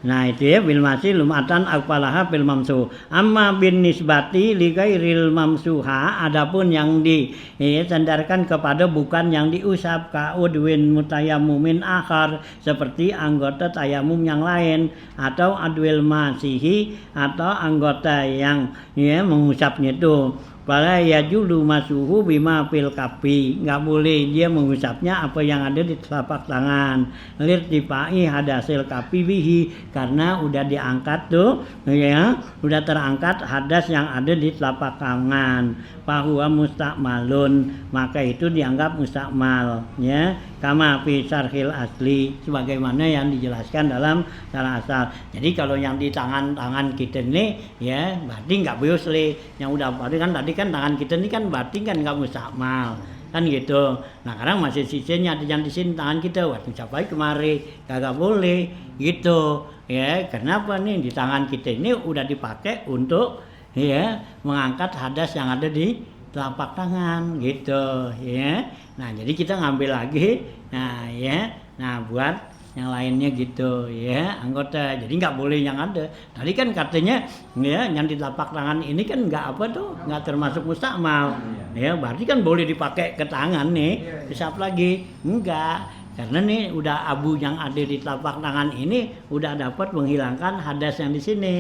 Nah itu ya bil masih lumatan akpalaha bil mamsu. Amma bin nisbati li ghairil mamsuha, adapun yang disandarkan kepada bukan yang diusap ka udwin mutayammumin akhar, seperti anggota tayamum yang lain, atau adwil masihi, atau anggota yang ya mengusapnya itu. Fala yajulu masuhu bima fil kafi, enggak boleh dia mengusapnya apa yang ada di telapak tangan. Lirtifai hadasil kafi bihi, karena udah diangkat tuh ya, udah terangkat hadas yang ada di telapak tangan. Fahuwa mustakmalun, maka itu dianggap mustakmal ya. Kama fi syarhil asli, sebagaimana yang dijelaskan dalam syarah asal. Jadi kalau yang di tangan kita ini ya berarti enggak boleh. Yang udah kan tadi kan tangan kita ini kan berarti kan enggak mustakmal kan gitu. Nah sekarang masih sisanya ada yang di sini tangan kita waktu capai kemari kagak boleh gitu ya. Kenapa nih di tangan kita ini udah dipakai untuk ya mengangkat hadas yang ada di telapak tangan gitu ya. Nah jadi kita ngambil lagi nah ya, nah buat yang lainnya gitu ya anggota. Jadi nggak boleh yang ada. Tadi kan katanya ya yang di telapak tangan ini kan nggak apa tuh, nggak termasuk mustakmal ya. Berarti kan boleh dipakai ke tangan nih, usap lagi enggak. Karena nih udah abu yang ada di telapak tangan ini udah dapat menghilangkan hadas yang di sini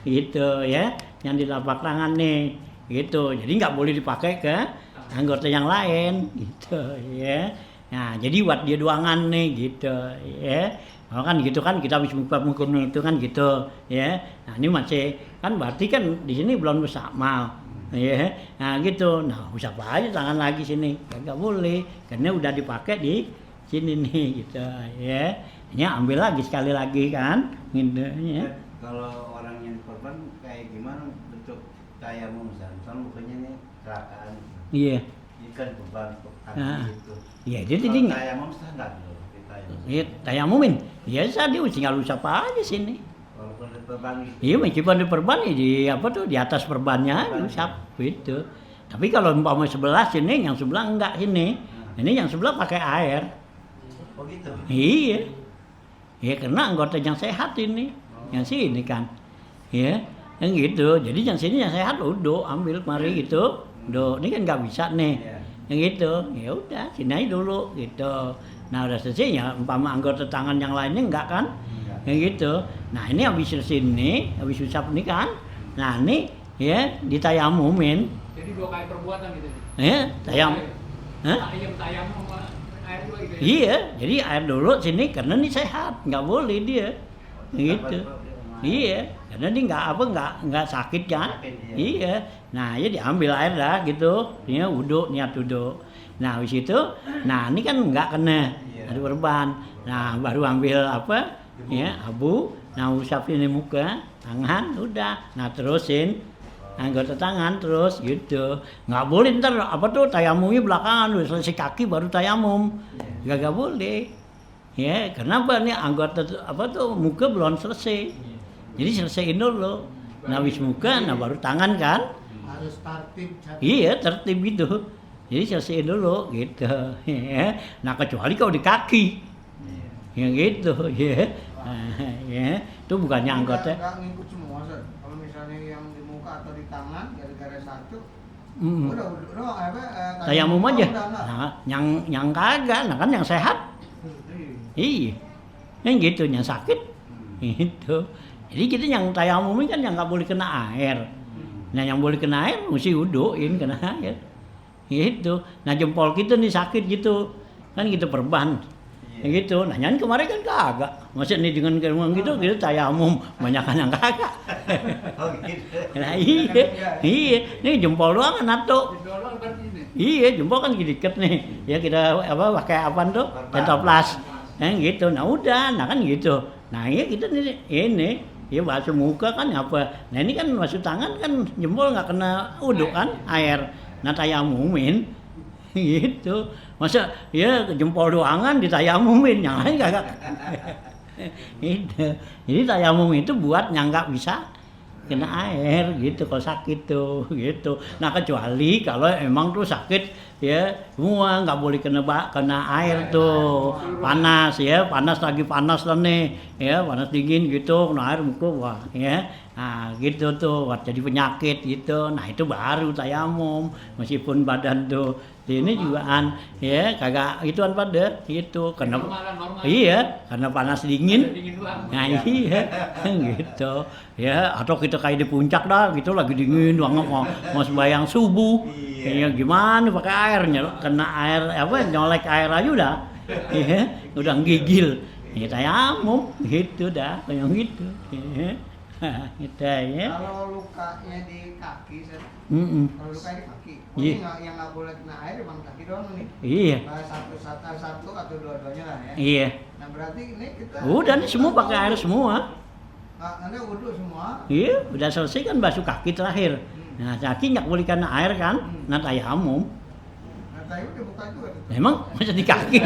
gitu ya, yang di telapak tangan nih gitu. Jadi nggak boleh dipakai ke anggota yang lain gitu ya. Nah jadi buat dia doangan nih gitu ya. Kalau kan gitu kan kita habis mukul itu kan gitu ya. Nah ini masih kan berarti kan di sini belum mustakmal ya. Nah gitu. Nah usap aja tangan lagi sini, nggak boleh karena udah dipakai di sini nih gitu ya. Ini ambil lagi sekali lagi kan gitu ya. Kalau orang yang korban kayak gimana bentuk tayamum misalnya mukanya nih kecelakaan. Iya. Ini kan beban untuk Nah. kaki itu. Iya, jadi Kalau tidak. tayamum sah nggak dulu kita itu. Iya, tayamumin. Biasa dia tinggal usap aja sini. Walaupun ada beban gitu. Iya, meskipun di perban ya di apa tuh di atas perbannya usap gitu. Tapi kalau umpama sebelah sini, yang sebelah enggak sini. Ini yang sebelah pakai air. Oh gitu. Iya. Ya karena anggota yang sehat ini. Yang sini kan. Ya, yang gitu. Jadi yang sini yang sehat udah ambil mari gitu. Udah, ini kan nggak bisa nih. Iya. Yang gitu. Ya udah, sini aja dulu gitu. Nah, udah selesai ya umpama anggota tangan yang lainnya enggak kan? Enggak. Yang gitu. Nah, ini habis sini, habis usap ini kan. Nah, ini ya ditayamumin. Jadi 2 kali perbuatan gitu. Ya, tayam. Hah? Tayam sama air dua gitu. Ya? Iya, jadi air dulu sini karena ini sehat, nggak boleh dia. Gitu. Iya, karena dia nggak sakit kan? Sakit, Iya. Nah, ya diambil air dah gitu. Dia wudhu, niat wudhu. Nah, habis itu, nah ini kan nggak kena Iya. ada perban. Nah, baru ambil apa? Ya, abu. Nah, usap ini muka, tangan, udah. Nah, terusin anggota tangan terus gitu. Nggak boleh ntar apa tuh tayamumnya belakangan, udah selesai kaki baru tayamum. Nggak boleh. Ya, kenapa nih anggota apa tuh muka belum selesai. Jadi selesaiin dulu. Nah, habis muka, nah baru tangan kan? Harus tertib. Iya, tertib gitu. Jadi selesaiin dulu gitu. Ya. Nah, kecuali kalau di kaki. Yang gitu, ya. Ya, itu bukannya anggota. Nggak ngikut semua, Sir. Kalau misalnya yang di muka atau di tangan gara-gara satu, Mm. udah apa? Tayamum aja. Udah, enggak. Nah, yang kagak, nah kan yang sehat. Iya. Yang gitu, yang sakit. Itu. Jadi kita yang tayamumin kan yang nggak boleh kena air. Nah, yang boleh kena air mesti wuduin kena air. Gitu. Nah, jempol kita nih sakit gitu. Kan gitu perban. Gitu. Nah, nyanyi kemarin kan kagak. Masa nih dengan gitu tayamum, banyakan yang kagak. Oh gitu. Nah, iya. Iya, ini jempol doang kan nato. Didorong berarti ini. Iya, jempol kan dikit nih. Ya kita apa pakai apaan tuh? Pentoplas. Gitu. Nah, udah, nah kan gitu. Nah, iya kita nih ini ya basuh muka kan apa. Nah, ini kan basuh tangan kan jempol nggak kena uduk kan air. Nah, tayamumin. Gitu. Masa ya jempol doangan ditayamumin, yang lain kagak. Gitu. Jadi tayamum itu buat yang nggak bisa kena air gitu kalau sakit tuh gitu. Nah, kecuali kalau emang tuh sakit ya semua nggak boleh kena air tuh, panas ya, panas lagi panas lah nih ya, panas dingin gitu kena air muka wah ya. Nah, gitu tuh buat jadi penyakit gitu. Nah, itu baru tayamum meskipun badan tuh ini jugaan ya kagak ituan pada gitu karena Normal. iya karena panas dingin. Dingin doang. Nah, iya gitu ya, atau kita kayak di puncak dah gitu lagi dingin banget mau sembahyang subuh. Iya. Ya gimana pakai air kena air apa nyolek air aja udah. Iya, udah gigil. Ya tayamum gitu dah kayak gitu. Iya. Gitu ya. Kalau lukanya di kaki, Sir. Kalau lukanya di kaki, Iya. yang nggak boleh kena air cuma kaki doang nih. Iya. Satu atau dua-duanya lah ya. Iya. Nah berarti ini kita. Udah nih semua pakai air semua. Anda wudhu semua. Iya, udah selesai kan basuh kaki terakhir. Nah, kaki nggak boleh kena air kan? Nah, tayamum. Nah tadi udah buka juga. Memang masa di kaki.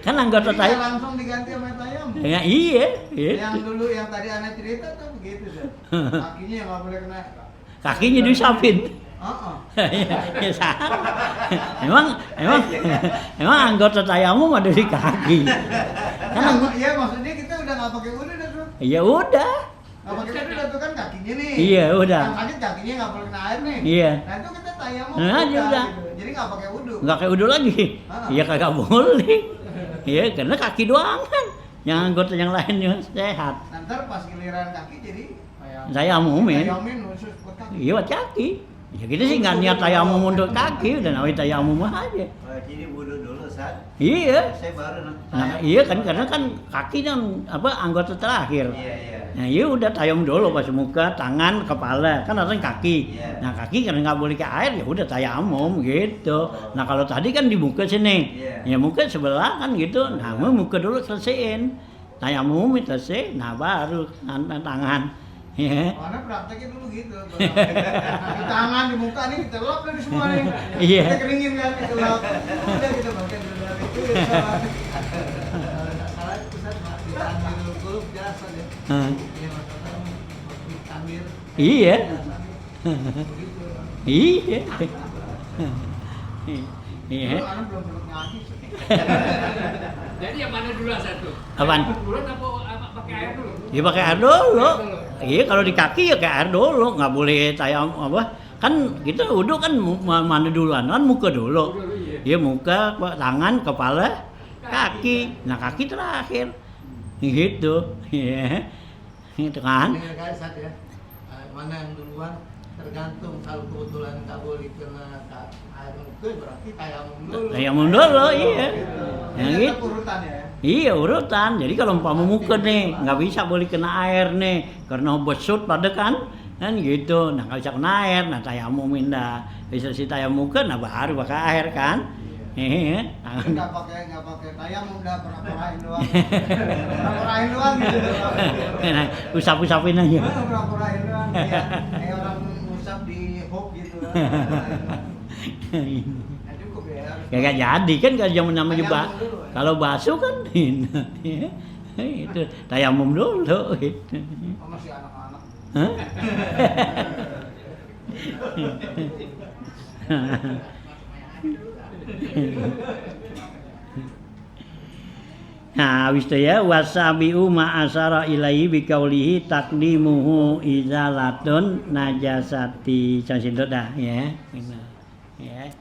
Kan anggota Jadi tayamum. langsung diganti sama tayamum. Ya, iya, Yang gitu. dulu yang tadi Anda cerita tuh begitu, Sir. Kakinya yang nggak boleh kena. Kakinya diusapin. Iya. Ya, sama. Emang anggota tayamum ada di kaki. Kan Iya maksudnya kita udah nggak pakai wudhu dah tuh. ya udah. Nggak pakai wudhu dah tuh kan kakinya nih. Iya, udah. Yang sakit kakinya nggak boleh kena air nih. Iya. Nah itu kita tayamum. Nah, aja udah. Gitu. Jadi nggak pakai wudhu. Nggak kayak udah lagi. Iya kagak boleh. Iya, karena kaki doang kan. Yang anggota yang lainnya sehat. Ntar pas giliran kaki jadi Tayamumin. tayamumin khusus buat kaki. Iya, buat kaki. Ya kita sih nggak niat tayamum untuk kaki, udah nawi tayamum aja. Oh, jadi wudhu dulu saat. Iya. Saya baru nanti. Nah, iya kan karena kan kaki kan apa anggota terakhir. Iya. Nah, iya udah tayamum dulu pas muka, tangan, kepala. Kan harusnya kaki. Iya. Nah, kaki karena nggak boleh ke air ya udah tayamum gitu. Nah, kalau tadi kan di muka sini. Iya. Ya muka sebelah kan gitu. Nah, muka dulu selesaiin. Tayamum selesai, nah baru tangan. Ya. Karena prakteknya dulu gitu. Di tangan, di muka nih kita lap dari semua nih. Iya. Kita keringin kan, kita lap. Udah kita pakai dulu dari itu ya. Salah itu Ustaz, diambil dulu biasa deh. Hah. Iya maksudnya diambil. Iya. Begitu. Iya. Iya. Dulu anak belum sempat ngaji. Jadi yang mana dulu satu? Apaan? Duluan apa pakai air dulu? Ya pakai air dulu. Iya kalau di kaki ya kayak air dulu, nggak boleh tayam apa. Kan kita wudhu kan mandi duluan, kan muka dulu. Iya muka, tangan, kepala, kaki. Nah kaki terakhir. Gitu. Iya. Itu kan. Ini kayak Ustaz ya. Mana yang duluan tergantung kalau kebetulan nggak boleh kena air muka berarti tayamum dulu. Tayamum dulu, iya. Yang Ini gitu. urutan ya. Iya urutan. Jadi kalau umpama muka nih nggak bisa boleh kena air nih karena besut pada kan gitu. Nah nggak bisa kena air, nah tayamum indah. Bisa si tayamum muka, nah baru pakai air kan. Iya. Nggak pakai tayamum udah pura-purain doang. Pura-purain doang gitu. Nah, usap-usapin aja. Pura-purain doang. Kayak orang usap di hop gitu. Nah, cukup ya. Kagak jadi kan kalau zaman namanya juga. Tayamum dulu, ya? Kalau Kalau basuh kan itu tayamum dulu gitu. Oh, masih anak-anak. Hah? Nah, wis teh ya wasabiu ma'asara ilaihi biqaulihi taqdimuhu izalatun najasati. Casidot dah ya. Ya.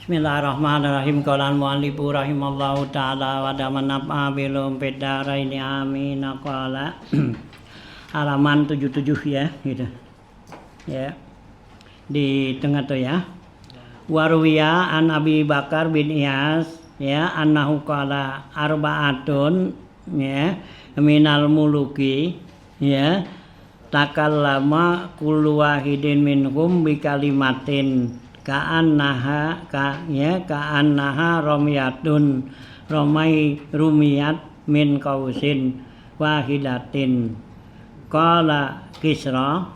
Bismillahirrahmanirrahim. Qalan mu'allifu rahimallahu ta'ala wa daman naf'a bilum fidaraini amin. Qala halaman 77 ya gitu. Ya. Di tengah tuh ya. Warwiya an Abi Bakar bin Iyas ya annahu qala arba'atun ya minal muluki ya takallama kullu wahidin minhum bi kalimatin ka'annaha romyatun rumiyat min qausin wahidatin qala Kisra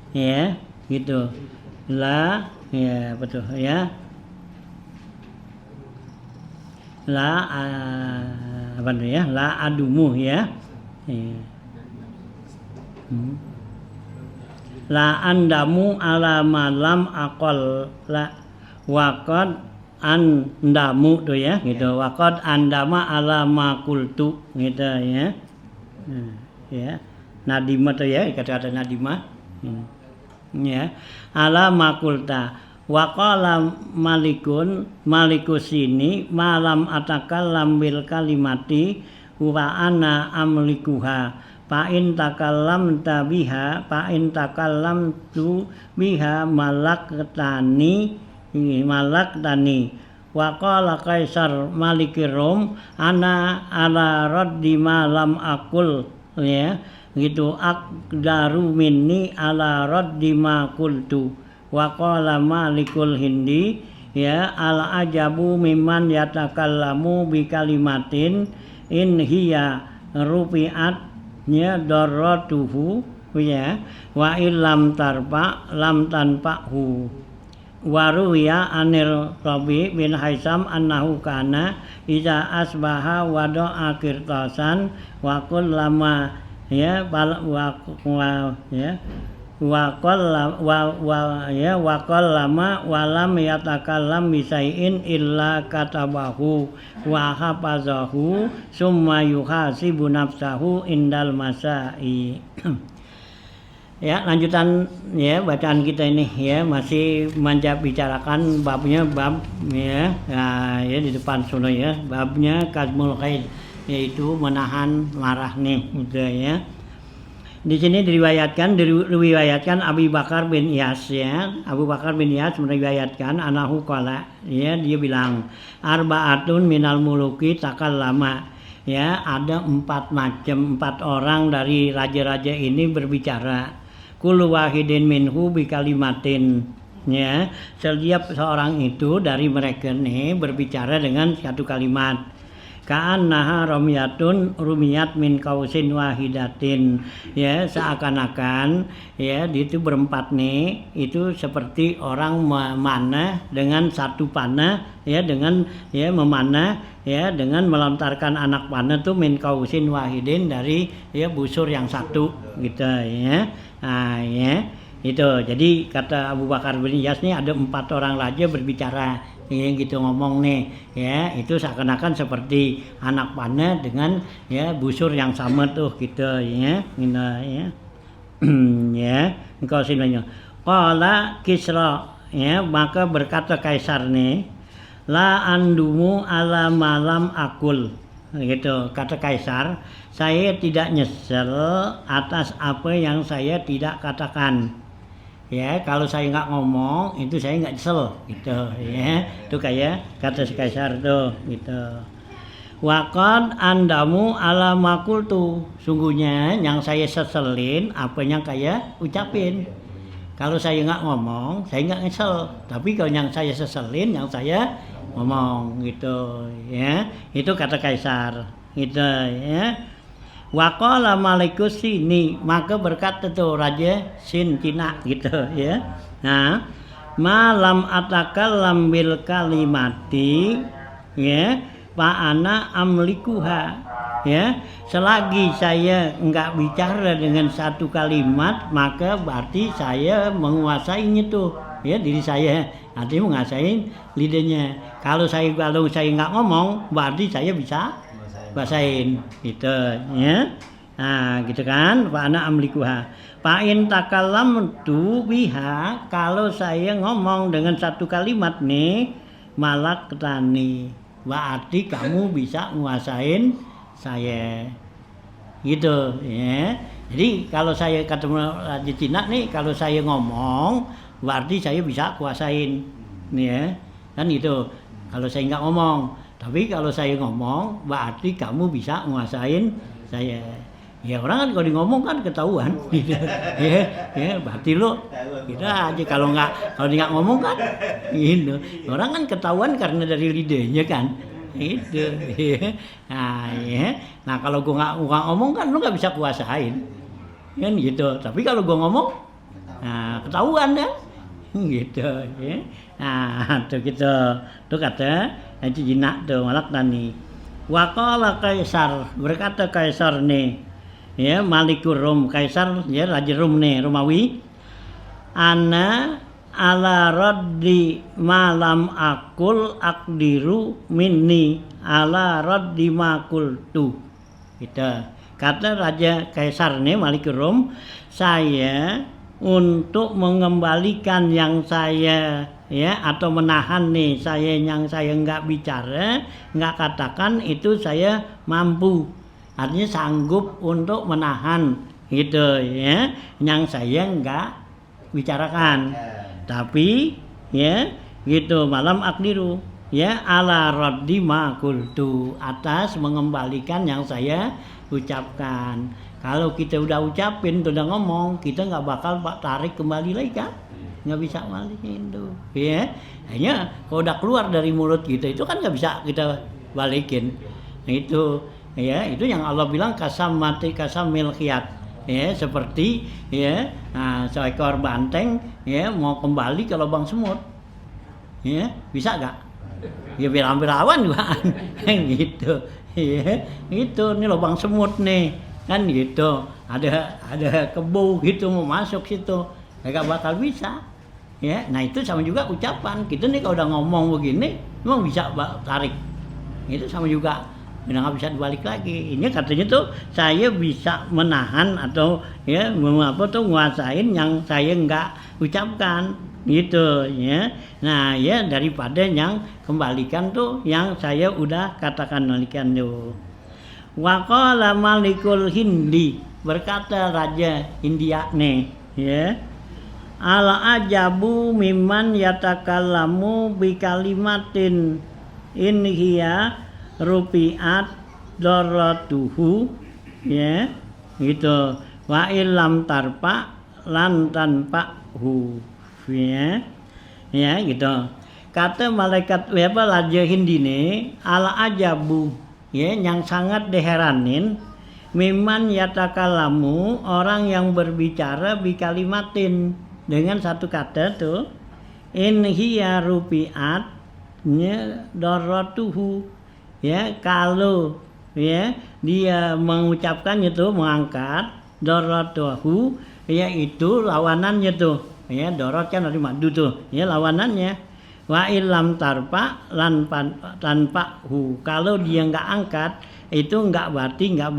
ya gitu la ya betul ya la apa ya la adumu ya, ya. La andamu ala malam akol la wakod andamu tuh ya gitu wakod andama ala makultu gitu ya, ya nadima tuh ya kata-kata nadima ya ala makulta waqala malikus ini malam atakallam bil kalimati wa ana amlikuha Pa'in takallam tabiha Pa'in takallam tu biha malaktani wa qala Kaisar Malikir Rom ana ala raddi malam akul ya gitu akdaru minni ala raddi ma qultu wa qala Malikul Hindi ya al ajabu mimman yatakallamu bi kalimatin in hiya rufi'at ya darratuhu ya wa illam tarfa lam tanfahu wa ruwiya anil Rabi bin Haisam annahu kana iza asbaha wada'a kirtasan wa kullama ya wa qallama wa lam yatakallam bisai'in illa katabahu wa hafazahu summa yuhasibu nafsahu indal masai. Ya, lanjutan ya bacaan kita ini ya masih bicarakan babnya bab ya, ya di depan sono ya, babnya kazmul ghaid, yaitu menahan marah nih gitu ya. Di sini diriwayatkan Abu Bakar bin Iyas ya. Abu Bakar bin Iyas meriwayatkan anahu qala ya, dia bilang arbaatun minal muluki takallama. Ya, ada 4 orang dari raja-raja ini berbicara. Kullu wahidin minhu bi kalimatin. Ya, setiap seorang itu dari mereka nih berbicara dengan satu kalimat. Ka'annaha rumiyat min kausin wahidatin. Ya, seakan-akan ya itu berempat nih itu seperti orang memanah dengan satu panah ya, dengan ya memanah ya dengan melontarkan anak panah tuh min kausin wahidin dari ya busur yang satu gitu ya. Nah, ya itu. Jadi kata Abu Bakar bin Iyas nih ada 4 orang raja berbicara. Yang gitu ngomong nih ya, itu seakan-akan seperti anak panah dengan ya busur yang sama tuh gitu ya, ya. Ya, engkau sinanya qala Kisra ya, maka berkata kaisar nih la andumu ala malam akul gitu, kata kaisar saya tidak nyesel atas apa yang saya tidak katakan. Ya, kalau saya nggak ngomong itu saya nggak nyesel gitu ya. Itu kayak kata si kaisar tuh gitu. Waqad andamu ala makultu, sungguhnya yang saya seselin apa yang kayak ucapin. Kalau saya nggak ngomong saya nggak nyesel, tapi kalau yang saya seselin yang saya ngomong gitu ya. Itu kata kaisar gitu ya. Waqala malikus sini, maka berkata tuh raja Sin Cina gitu ya. Nah, malam atakallam bil kalimati ya, fa ana amlikuha ya. Selagi saya enggak bicara dengan satu kalimat, maka berarti saya menguasainya tuh ya, diri saya. Artinya menguasai lidahnya. Kalau saya enggak ngomong, berarti saya bisa bahasain gitu ya. Nah gitu kan, fa ana amlikuha fa in takallamtu biha, kalau saya ngomong dengan satu kalimat nih malak tani, berarti kamu bisa nguasain saya gitu ya. Jadi kalau saya ketemu Raja Cina nih, kalau saya ngomong berarti saya bisa kuasain ya kan gitu. Kalau saya nggak ngomong, tapi kalau saya ngomong berarti kamu bisa nguasain saya. Ya orang kan kalau ngomong kan ketahuan gitu. Ya berarti lo kita aja kalau dia nggak ngomong kan gitu. Orang kan ketahuan karena dari lidahnya kan. Itu ya. Nah, ya. Nah kalau gua nggak ngomong kan lo nggak bisa kuasain kan gitu. Tapi kalau gua ngomong nah ketahuan kan gitu ya. Nah tuh gitu. Tuh kata Haji Jinak tuh malak tani. Waqala kaisar, berkata kaisar nih ya, Malikur Rum, kaisar ya raja Rum nih, Romawi. Ana ala raddi malam akul akdiru minni ala raddi makul tu gitu. Kata raja kaisar nih Malikur Rum, saya untuk mengembalikan yang saya ya atau menahan nih yang saya nggak bicara, nggak katakan itu saya mampu. Artinya sanggup untuk menahan gitu ya yang saya nggak bicarakan. Tapi ya gitu malam akdiru ya ala raddi ma qultu, atas mengembalikan yang saya ucapkan. Kalau kita udah ucapin, udah ngomong, kita nggak bakal tarik kembali lagi kan? Nggak bisa balikin tuh, ya. Hanya kalau udah keluar dari mulut kita itu kan nggak bisa kita balikin. Nah, itu, ya, itu yang Allah bilang kasam milkiyat, ya, seperti ya, nah, seekor banteng, ya, mau kembali ke lubang semut, ya, bisa nggak? Ya hampir lawan juga, gitu, ya, itu nih lubang semut nih. Kan gitu, ada kebo gitu mau masuk situ, nggak bakal bisa, ya. Nah itu sama juga ucapan kita nih kalau udah ngomong begini, memang bisa tarik, itu sama juga udah nggak bisa dibalik lagi. Ini katanya tuh saya bisa menahan atau ya nguasain yang saya nggak ucapkan gitu ya. Nah ya daripada yang kembalikan tuh yang saya udah katakan nalikan tuh. Waqala Malikul Hindi, berkata Raja India nih ya. Ala ajabu mimman yatakallamu bi kalimatin in hiya rupiat daratuhu ya gitu wa illam tarpa lan tanpahu ya gitu. Kata malaikat Raja Hindi nih, ala ajabu ya yang sangat diheranin mimman yatakalamu, orang yang berbicara bi kalimatin dengan satu kata tuh, in hiya rupiat ya daratuhu ya, kalau ya dia mengucapkan itu mengangkat daratuhu yaitu lawanannya tuh ya, dorot kan dari madu tuh ya lawanannya. Wa ilam tarpa lan tanpa hu, kalau dia nggak angkat itu nggak berarti nggak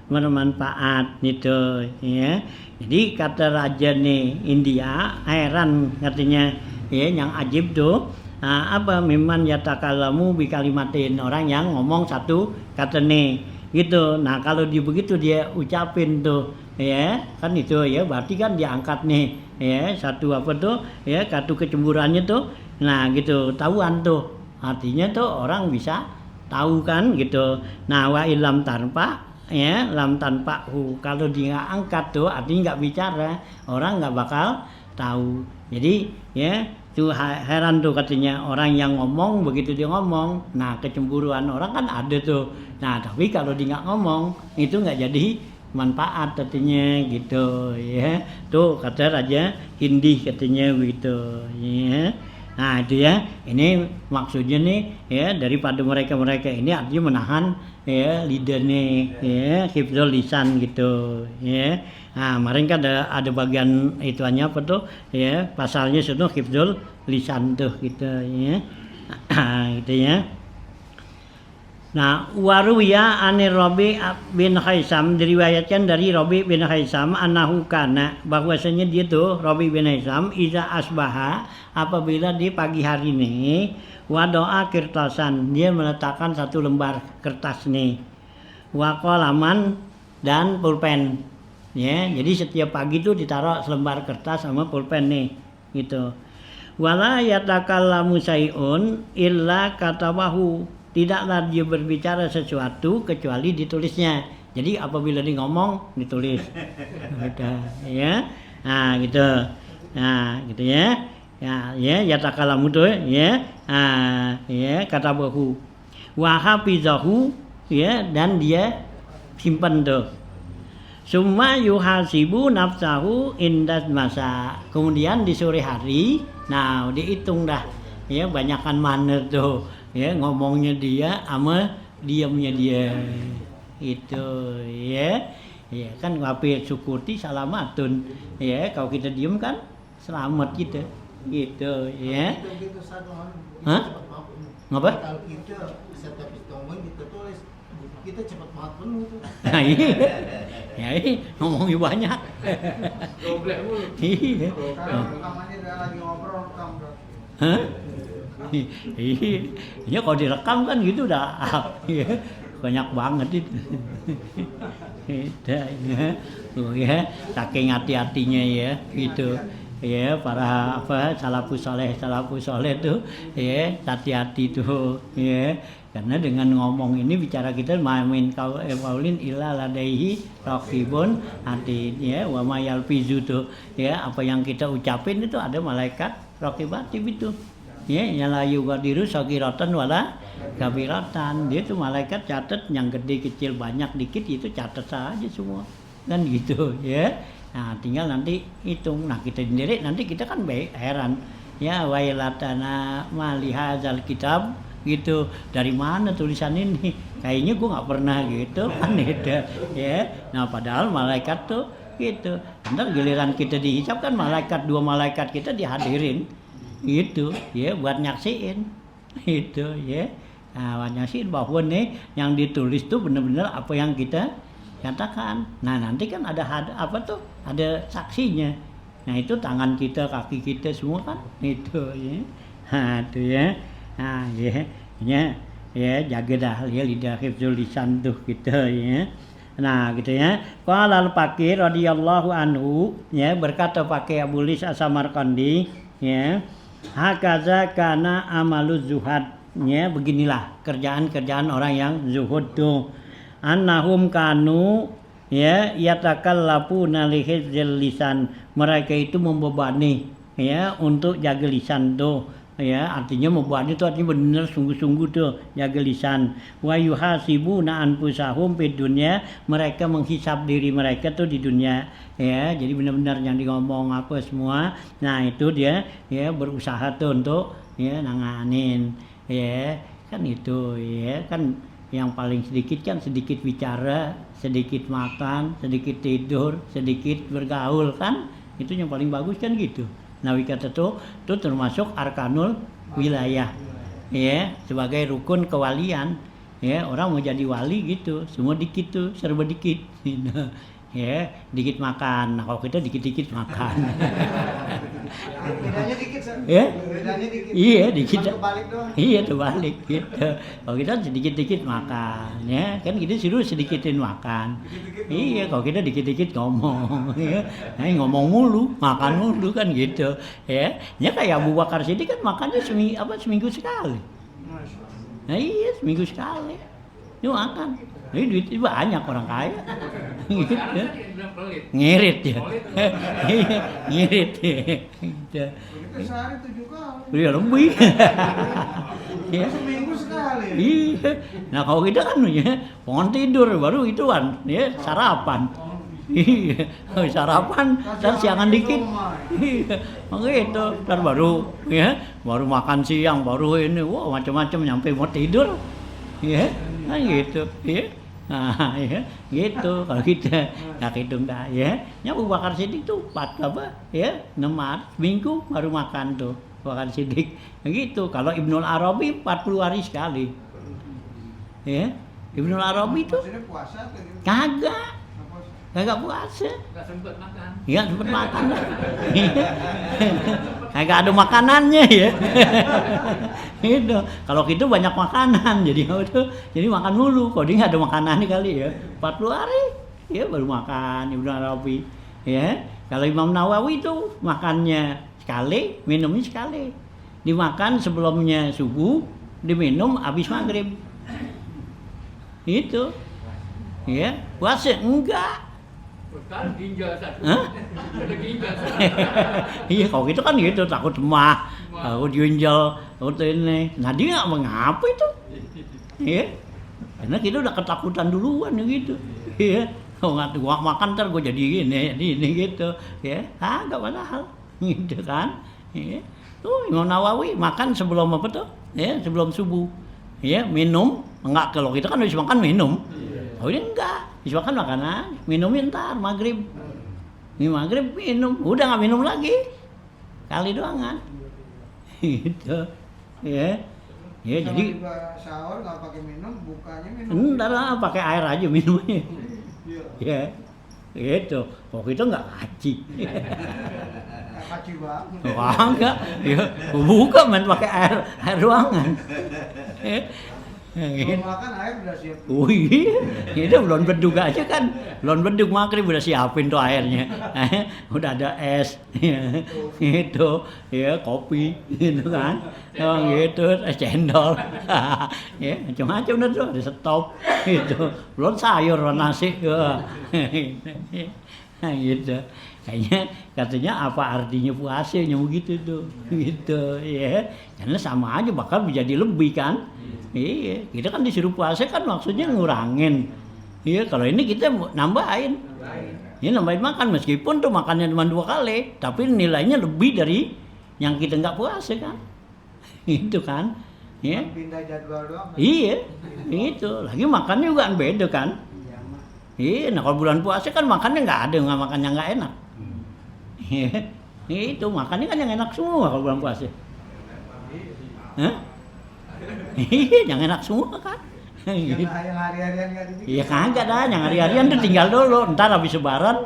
bermanfaat gitu ya. Jadi kata raja nih India heran katanya ya, yang ajib tuh apa memang yatakalamu bi kalimatin, orang yang ngomong satu kata nih gitu. Nah kalau dia begitu dia ucapin tuh ya kan itu ya berarti kan dia angkat nih ya satu apa tuh ya kartu kecemburuannya tuh. Nah gitu tahuan tuh, artinya tuh orang bisa tahu kan gitu. Nah wa ilam tanpa ya lam tanpa hu, kalau dia angkat tuh artinya nggak bicara, orang nggak bakal tahu. Jadi ya tuh heran tuh katanya orang yang ngomong, begitu dia ngomong nah kecemburuan orang kan ada tuh. Nah tapi kalau dia nggak ngomong itu nggak jadi manfaat katanya gitu ya. Tuh kata Raja Hindi katanya gitu ya. Nah itu ya, ini maksudnya nih ya daripada mereka ini artinya menahan ya lidah nih ya, hifdzul lisan gitu ya. Nah kemarin kan ada bagian ituannya apa tuh ya, pasalnya sudah hifdzul lisan tuh gitu ya. Gitu ya. Nah, waruya anir Rabi bin Haisam, diriwayatkan dari Rabi bin Haisam annahu kana, bahwasanya dia tuh Rabi bin Haisam iza asbaha, apabila di pagi hari ini wadoa kirtasan, dia meletakkan satu lembar kertas nih, wa qalaman dan pulpen ya. Jadi setiap pagi tuh ditaruh selembar kertas sama pulpen nih gitu. Wala yatakallamu sayun illa katabahu, tidaklah dia berbicara sesuatu kecuali ditulisnya. Jadi apabila dia ngomong ditulis. Gitu ya. Nah gitu. Nah gitu ya. Ya yatakalamu tuh ya. Ya katabahu. Wa hafizahu ya, dan dia simpan tuh. Summa yuhasibu nafsahu indas masa. Kemudian di sore hari, nah dihitung dah ya banyakan mana tuh ya ngomongnya dia sama diamnya dia itu ya. Ya kan ngapain syukurti salamatun ya, kalau kita diem kan selamat gitu ya. Hah? Ngapa? Kalau kita setiap ngomong kita tulis, kita cepat banget penuh tuh. Nah iya, ya ngomongnya banyak. Goblok mulu. Iya. Kalau rekamannya lagi ngobrol rekam. Hah? Iya kalau direkam kan gitu dah banyak banget itu. Tuh ya, saking hati-hatinya ya gitu ya, para salafus soleh tuh ya hati-hati tuh ya, karena dengan ngomong ini bicara kita mamin kaulin illa ladaihi raqibun atid ya, wa ma yalfizu tuh ya, apa yang kita ucapin itu ada malaikat raqib atid itu ya, yang la yugadiru sagiratan wala kabiratan, dia tuh malaikat catat yang gede kecil banyak dikit itu catat saja semua kan gitu ya. Nah tinggal nanti hitung. Nah kita sendiri nanti kita kan heran ya, wailatana malihazal kitab gitu, dari mana tulisan ini, kayaknya gue nggak pernah gitu kan gitu ya. Nah padahal malaikat tuh gitu, ntar giliran kita dihisab kan dua malaikat kita dihadirin gitu ya buat nyaksiin itu ya. Nah, nyaksiin bahwa nih yang ditulis tuh benar-benar apa yang kita katakan. Nah, nanti kan ada apa tuh? Ada saksinya. Nah, itu tangan kita, kaki kita semua kan itu ya. Nah, itu ya. Nah, ya jaga dah ya lidah hifzul lisan tuh kita ya. Nah, gitu ya. Qala al-Faqih radhiyallahu anhu ya berkata Faqih Abu Lis As-Samarqandi ya. Hakaza kana amaluz zuhad ya, beginilah kerjaan-kerjaan orang yang zuhud tuh. Annahum kanu ya yatakallafuna li hifzil lisan. Mereka itu membebani ya untuk jaga lisan tuh. Ya, artinya membebani itu artinya benar sungguh-sungguh tuh jaga lisan. Wa yuhasibuna anfusahum fid dunya, mereka menghisab diri mereka tuh di dunia. Ya, jadi benar-benar yang ngomong apa semua. Nah, itu dia ya berusaha tuh untuk ya nanganin. Ya, kan itu ya kan yang paling sedikit kan sedikit bicara, sedikit makan, sedikit tidur, sedikit bergaul kan. Itu yang paling bagus kan gitu. Nah, kata itu termasuk arkanul wilayah. Ya, sebagai rukun kewalian. Ya, orang mau jadi wali gitu, semua dikit tuh, serba dikit. Ya, dikit makan. Nah, kalau kita dikit-dikit makan. Bedanya dikit, Sir. Ya? Bedanya dikit. Iya, dikit. Cuma kebalik doang. Iya, terbalik gitu. Kalau kita sedikit-dikit makan, ya kan kita suruh sedikitin makan. Iya, kalau kita dikit-dikit ngomong, ya. Nah, ngomong mulu, makan mulu kan gitu. Ya, kayak Abu Bakar Siddiq kan makannya seminggu sekali. Nah, iya, seminggu sekali. Dia makan. Ini duitnya banyak orang kaya. Gitu. Ngirit ya. Ngirit ya. Gitu. Itu sehari 7 kali. Iya lebih. Ya. Seminggu sekali. Iya. Nah, kalau kita kan ya bangun tidur baru ituan ya sarapan. Iya, sarapan dan siangan dikit. Iya, begitu. Ntar baru makan siang, baru ini, wah macam-macam nyampe mau tidur. Iya, kan gitu. Iya. Nah, ya, gitu. Kalau kita nggak hitung dah, ya. Abu Bakar Siddiq tuh 6 minggu baru makan tuh Abu Bakar Siddiq. Begitu. Kalau Ibnul Arabi 40 hari sekali. Ya, Ibnul Arabi tuh Maksudnya puasa atau gimana? kagak puasa. Nggak sempet makan. Iya, sempet makan. Kagak ada makanannya ya. Itu. Kalau gitu banyak makanan, jadi makan mulu. Kalau dia nggak ada makanannya kali ya. 40 hari ya baru makan Ibnu Arabi. Ya. Kalau Imam Nawawi itu makannya sekali, minumnya sekali. Dimakan sebelumnya subuh, diminum habis maghrib. Itu. Ya, puasa enggak. Kan ginjal satu. Hah? Ada ginjal satu. Iya, kalau gitu kan gitu, takut lemah, takut ginjal, takut ini. Nah, dia nggak mengapa itu. Iya. Karena kita udah ketakutan duluan gitu. Iya. Kalau nggak makan ntar gue jadi ini gitu. Ya, agak padahal. Gitu kan. Iya. Tuh Imam Nawawi makan sebelum apa tuh? Ya, sebelum subuh. Ya, minum. Enggak, kalau kita kan habis makan minum. Oh, ini enggak. Habis makan makanan, minumnya ntar maghrib. Ini maghrib minum, udah nggak minum lagi. Kali doang kan. Gitu. Ya. Ya, Sama jadi juga sahur nggak pakai minum, bukanya minum. entar lah pakai air aja minumnya. Iya. Ya. Gitu. Kok kita nggak ngaji. Kaci banget. Wah, enggak. Ya, buka main pakai air ruangan. Kalau makan air udah siap. Oh iya, itu belum bedug aja kan, belum bedug maghrib udah siapin tuh airnya, udah ada es, itu, ya kopi, gitu kan, gitu, es cendol, ya macam-macam udah tuh, ada stop, gitu, belum sayur, belum nasi, nah gitu, kayaknya katanya apa artinya puasanya begitu tuh, gitu, ya, karena sama aja bakal menjadi lebih kan. Iya, kita kan disuruh puasa kan maksudnya ngurangin. Iya, kalau ini kita nambahin. Ini nambahin makan meskipun tuh makannya cuma 2 kali, tapi nilainya lebih dari yang kita nggak puasa kan. Itu kan. Iya. Pindah jadwal doang. Iya, itu. Lagi makannya juga kan beda kan. Iya, nah kalau bulan puasa kan makannya nggak ada, nggak makan yang nggak enak. Iya, itu makannya kan yang enak semua kalau bulan puasa. Hah? Iya, yang enak semua kan. Yang hari-harian nggak dibikin. Iya kagak dah, yang hari-harian tuh tinggal dulu, ntar habis lebaran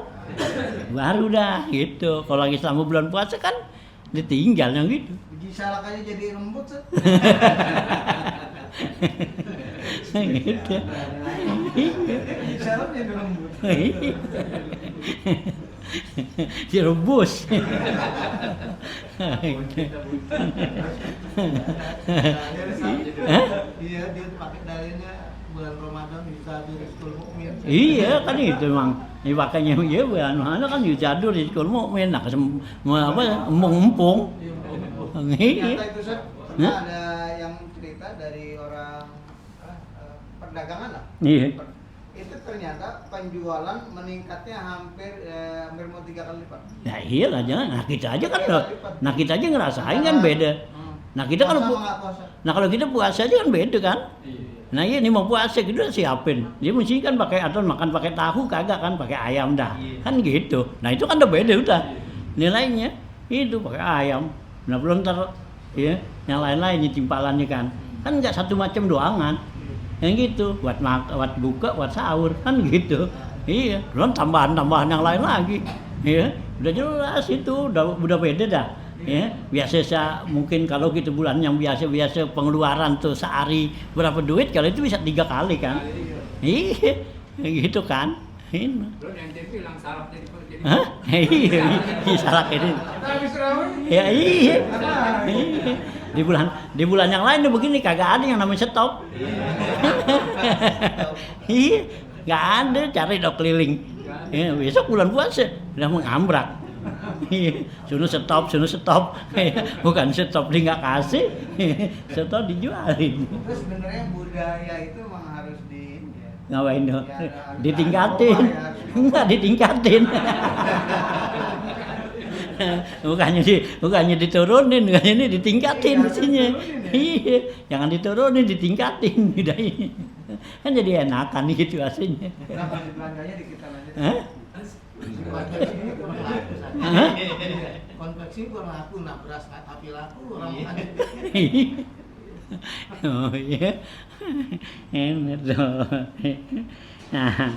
baru dah gitu. Kalau lagi selama bulan puasa kan ditinggal yang gitu. Biji salak aja jadi lembut Set. Gitu. Biji salak jadi lembut. Direbus. Iya dia pakai dalilnya bulan Ramadan bisa rizqul mukmin. Iya kan itu memang makanya ya bulan Ramadan kan yujadur rizqul mukmin. Nah empung. Iya. Ternyata itu Set, pernah ada yang cerita dari orang perdagangan lah. Iya. Itu ternyata penjualan meningkatnya hampir mau 3 kali lipat. Nah iyalah jangan. Nah kita aja ngerasain kan beda. Nah kita kalau kalau kita puasa aja kan beda kan. Nah iya ini mau puasa kita siapin. Dia mesti kan pakai atau makan pakai tahu kagak kan pakai ayam dah. Kan gitu. Nah itu kan udah beda udah. Nilainya itu pakai ayam. Nah belum ya yang lain-lain timpalannya kan. Kan enggak satu macam doangan. Yang gitu buat buka, buat sahur kan gitu. Iya, belum tambahan-tambahan yang lain lagi. Iya, udah jelas itu udah beda dah. Ya, biasa mungkin kalau gitu bulan yang biasa pengeluaran tuh sehari berapa duit, kalau itu bisa 3 kali kan. Iya, gitu kan. Ini. Belum yang TV bilang salak jadi Hah? Iya, salak ini. Habis rawon. Ya iya. Di bulan yang lain begini kagak ada yang namanya stop. Iya, nggak ada cari dok keliling. Ya, besok bulan puasa udah mengambrak. Suruh stop. Bukan stop dia nggak kasih, stop dijualin. Terus sebenarnya budaya itu memang harus ngapain dong? Ditingkatin. Enggak ditingkatin. bukannya diturunin, bukannya ini ditingkatin mestinya. Iya, jangan diturunin, ditingkatin budayanya. Kan jadi enakan gitu aslinya. Kenapa belanjanya dikit aja? Hah? Konveksi kurang laku saja. Konveksi kurang laku, nah beras tapi laku orang makan. Oh iya. Enak dong. Nah,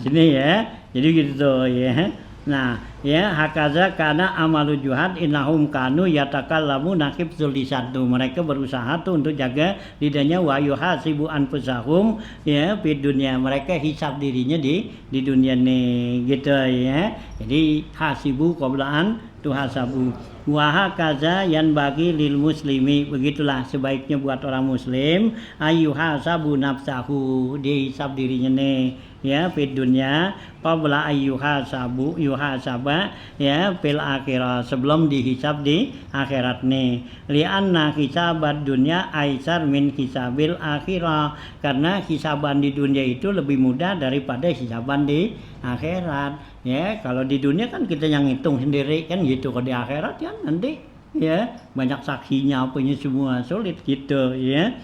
sini ya. Jadi gitu ya. Nah, ya hakaza kana amalu juhad innahum kanu yatakallamu nakib zulisatu. Mereka berusaha tuh untuk jaga lidahnya wa yuhasibu anfusahum ya di dunia. Mereka hisab dirinya di dunia nih gitu ya. Jadi hasibu qablaan tuhasabu. Wa hakaza yan bagi lil muslimi. Begitulah sebaiknya buat orang muslim ayyuhasabu nafsahu, dia hisab dirinya nih ya di dunia qabla yuhasaba ya fil akhirah, sebelum dihisab di akhirat nih. Lianna hisabat dunia aisar min hisabil akhirah, karena hisaban di dunia itu lebih mudah daripada hisaban di akhirat ya. Kalau di dunia kan kita yang ngitung sendiri kan gitu, kalau di akhirat kan nanti ya banyak saksinya apanya semua sulit gitu ya.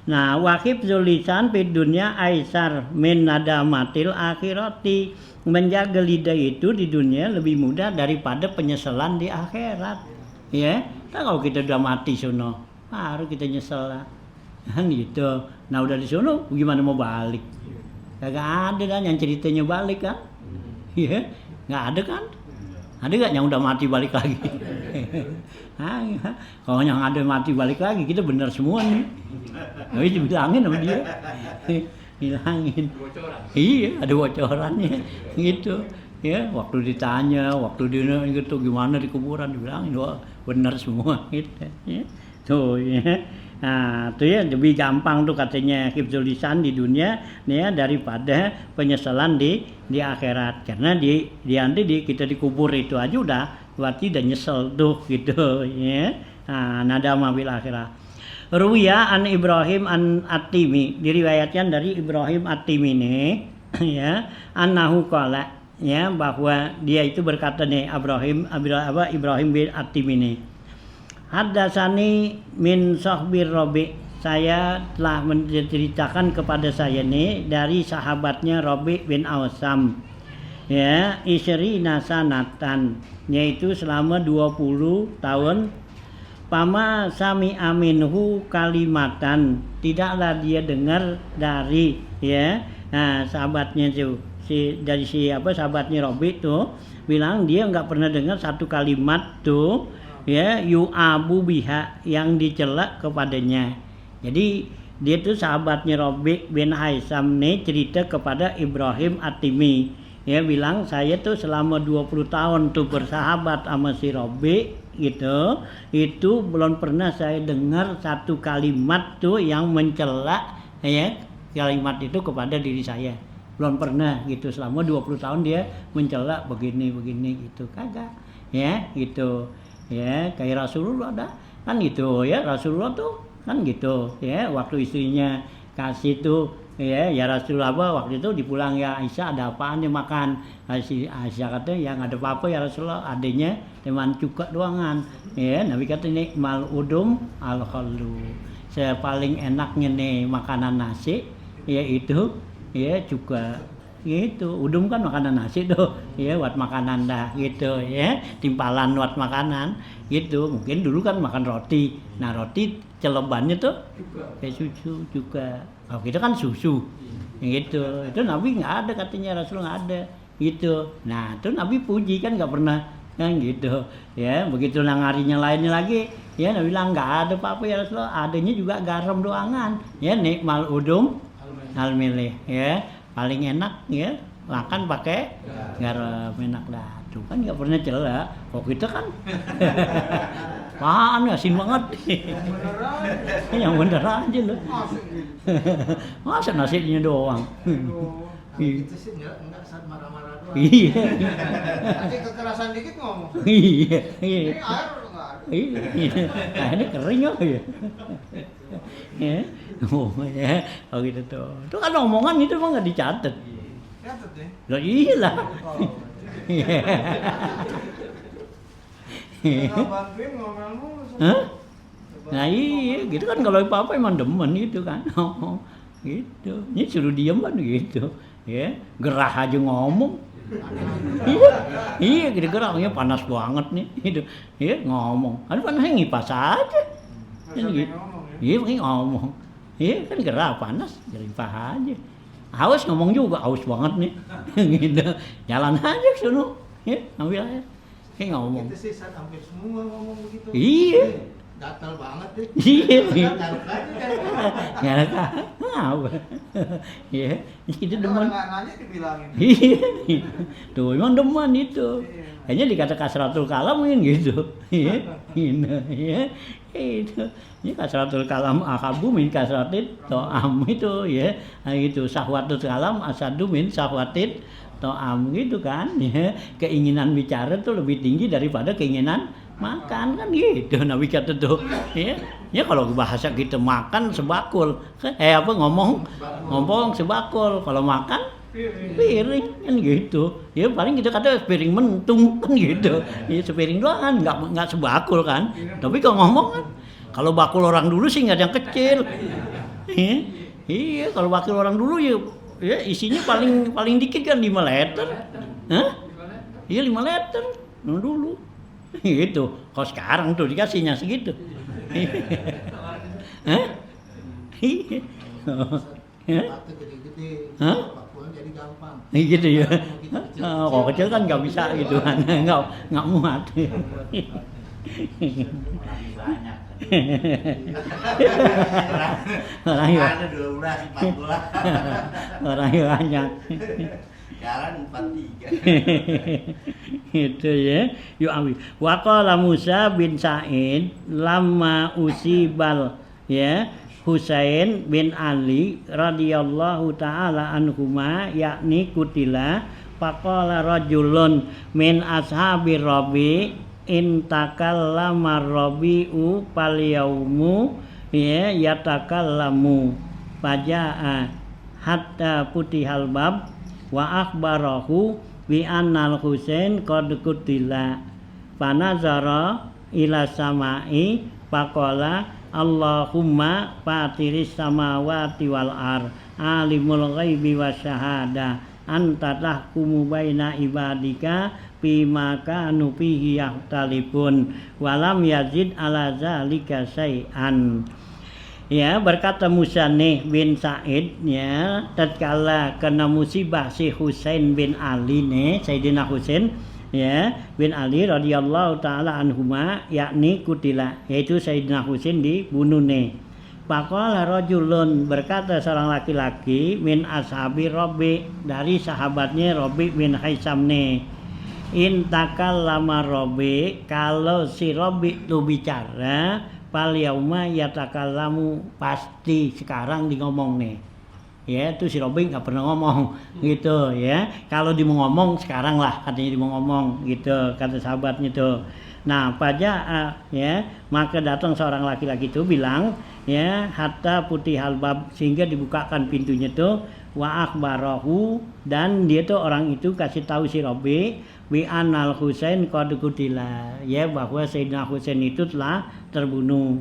Nah, wakif zulisan di dunia aisar min nadamatil akhirati, menjaga lidah itu di dunia lebih mudah daripada penyesalan di akhirat ya. Nah, kalau kita udah mati sono baru kita nyesel lah kan gitu. Nah udah di sono gimana mau balik? Kagak ada kan yang ceritanya balik kan ya, nggak ada kan. Ada gak yang udah mati balik lagi? Kalau yang ada mati balik lagi kita benar semua nih. Tapi dibilangin sama dia, bilangin. Iya, ada bocorannya gitu. Ya, waktu ditanya, waktu dia gitu gimana di kuburan, dibilangin wah benar semua gitu. Ya. Tuh ya. Nah, itu ya lebih gampang tuh katanya hifdzul lisan di dunia nih ya daripada penyesalan di akhirat. Karena kita dikubur itu aja udah berarti udah nyesel tuh gitu ya. Nah, nadama bil akhirah. Ruwiya an Ibrahim an At-Timi, diriwayatkan dari Ibrahim At-Timi nih ya, annahu qala ya, bahwa dia itu berkata nih Ibrahim bin At-Timi nih. Haddatsani min sahbir Rabi, saya telah menceritakan kepada saya nih dari sahabatnya Rabi bin Awsam ya, isri nasanatan, yaitu selama 20 tahun. Pama sami aminhu kalimatan, tidaklah dia dengar dari ya. Nah, sahabatnya itu sahabatnya Robi tuh bilang dia nggak pernah dengar satu kalimat tuh ya yu'abu biha yang dicela kepadanya. Jadi dia tuh sahabatnya Robi bin Haisam nih cerita kepada Ibrahim At-Timi. Ya bilang saya tuh selama 20 tahun tuh bersahabat sama si Robi gitu, itu belum pernah saya dengar satu kalimat tuh yang mencela ya kalimat itu kepada diri saya. Belum pernah gitu, selama 20 tahun dia mencela begini gitu, kagak ya gitu ya. Kayak Rasulullah dah kan gitu ya, Rasulullah tuh kan gitu ya, waktu istrinya kasih tuh ya Rasulullah waktu itu dipulang ya Aisyah, ada apaan dia makan. Aisyah kata yang ada apa-apa ya Rasulullah, adanya teman cuka doangan ya. Nabi kata ini mal udum al khallu, saya paling enaknya nih makanan nasi yaitu ya cuka gitu. Udum kan makanan nasi tuh ya, buat makanan dah gitu ya, timpalan buat makanan gitu. Mungkin dulu kan makan roti, nah roti celebannya tuh kayak susu juga. Kalau kita kan susu gitu, itu Nabi nggak ada katanya, Rasul nggak ada gitu. Nah itu Nabi puji kan nggak pernah kan gitu ya. Begitu nang harinya lainnya lagi ya Nabi bilang nggak ada apa-apa ya Rasul, adanya juga garam doangan ya, nikmal udum al milih ya, paling enak ya makan pakai garam, enak dah tuh kan, nggak pernah cela. Kok kita kan apaan asin banget. Yang bener aja loh. Masa nasinya doang. Itu sih enggak saat marah-marah doang. Iya. Nanti kekerasan dikit ngomong. Iya. Ini air enggak ada. Iya. Nah, ini kering apa ya? Ya. Oh ya. Oh gitu tuh. Itu kan omongan itu mah enggak dicatat. Catat deh. Lah iyalah. Enggak bantuin ngomel mulu. Hah? Nah iya, gitu kan kalau apa-apa emang demen gitu kan. Gitu. Ini suruh diem kan gitu. Ya, gerah aja ngomong. Iya, gitu gerahnya panas banget nih gitu. Iya, ngomong. Ada panasnya ngipas aja. Kan gitu. Iya, pakai ngomong. Iya, kan gerah panas, ngipas aja. Haus ngomong juga, haus banget nih. Gitu. Jalan aja ke sono. Ya, ambil aja. Kayak ngomong. Itu sih saat hampir semua ngomong begitu. Iya. Gatal banget deh. Iya. Garuk aja. Nggak ada apa. Iya, itu demen. Nggak nanya dibilangin. Iya. Tuh emang demen itu. Hanya dikata kasratul kalam mungkin gitu. Iya. Iya. Itu. Ini kasratul kalam akabu min kasratit to'am itu ya. Itu sahwatul kalam asadu min sahwatit to'am gitu kan ya. Keinginan bicara tuh lebih tinggi daripada keinginan makan kan gitu. Nabi kata tuh ya. Ya kalau bahasa kita makan sebakul. Ngomong sebakul. Kalau makan piring kan gitu. Ya paling kita kata piring mentung kan gitu. Ya sepiring doang kan, enggak sebakul kan. Tapi kalau ngomong kan, kalau bakul orang dulu sih enggak ada yang kecil. Iya, kalau bakul orang dulu ya isinya paling dikit kan 5 liter. Hah? Iya 5 liter. Nah, dulu. Gitu. Kalau sekarang tuh dikasihnya segitu. Hah? Iya. Waktu gede-gede. Hah? Bakulan jadi gampang. Gitu ya. Kalau kecil kan nggak bisa gitu kan. Nggak muat. Banyak. Orang ya. Ada 12, 14. Orang banyak. Jalan 43. Itu ya. Yuk awi. Wa qala Musa bin Sa'id lamma usibal ya Husain bin Ali radhiyallahu taala anhuma yakni kutila faqala rajulun min ashabir Rabi intakallama Rabi'u fal yaumu ya yatakallamu fajaa hatta putihal bab wa akhbarahu bi annal Husain qad kutila fanazara ila samai faqala Allahumma fatiris samawati wal ar alimul ghaibi wasyahada anta tahkumu baina ibadika bima kanu fihi yahtalifun walam yazid ala zalika syai'an. Ya, berkata Musa bin Sa'id, ya, tatkala kena musibah si Husain bin Ali Sayyidina Husain, ya, bin Ali radhiyallahu taala anhuma, yakni kutila, yaitu Sayyidina Husain dibunuh Faqala rajulun, berkata seorang laki-laki min ashabi Rabi, dari sahabatnya Rabi bin Haisam in takallama Rabi, kalau si Rabi itu bicara fal yauma yatakallamu, pasti sekarang di ngomong ya, itu si Robi nggak pernah ngomong gitu ya, kalau dia mau ngomong sekarang lah katanya dia mau ngomong gitu, kata sahabatnya tuh. Nah pada ya, maka datang seorang laki-laki itu bilang ya, hatta putih halbab, sehingga dibukakan pintunya tuh, wa akhbarahu, dan dia tuh orang itu kasih tahu si Robi bi anal Husain qad qutila, ya, bahwa Sayyidina Husain itu telah terbunuh.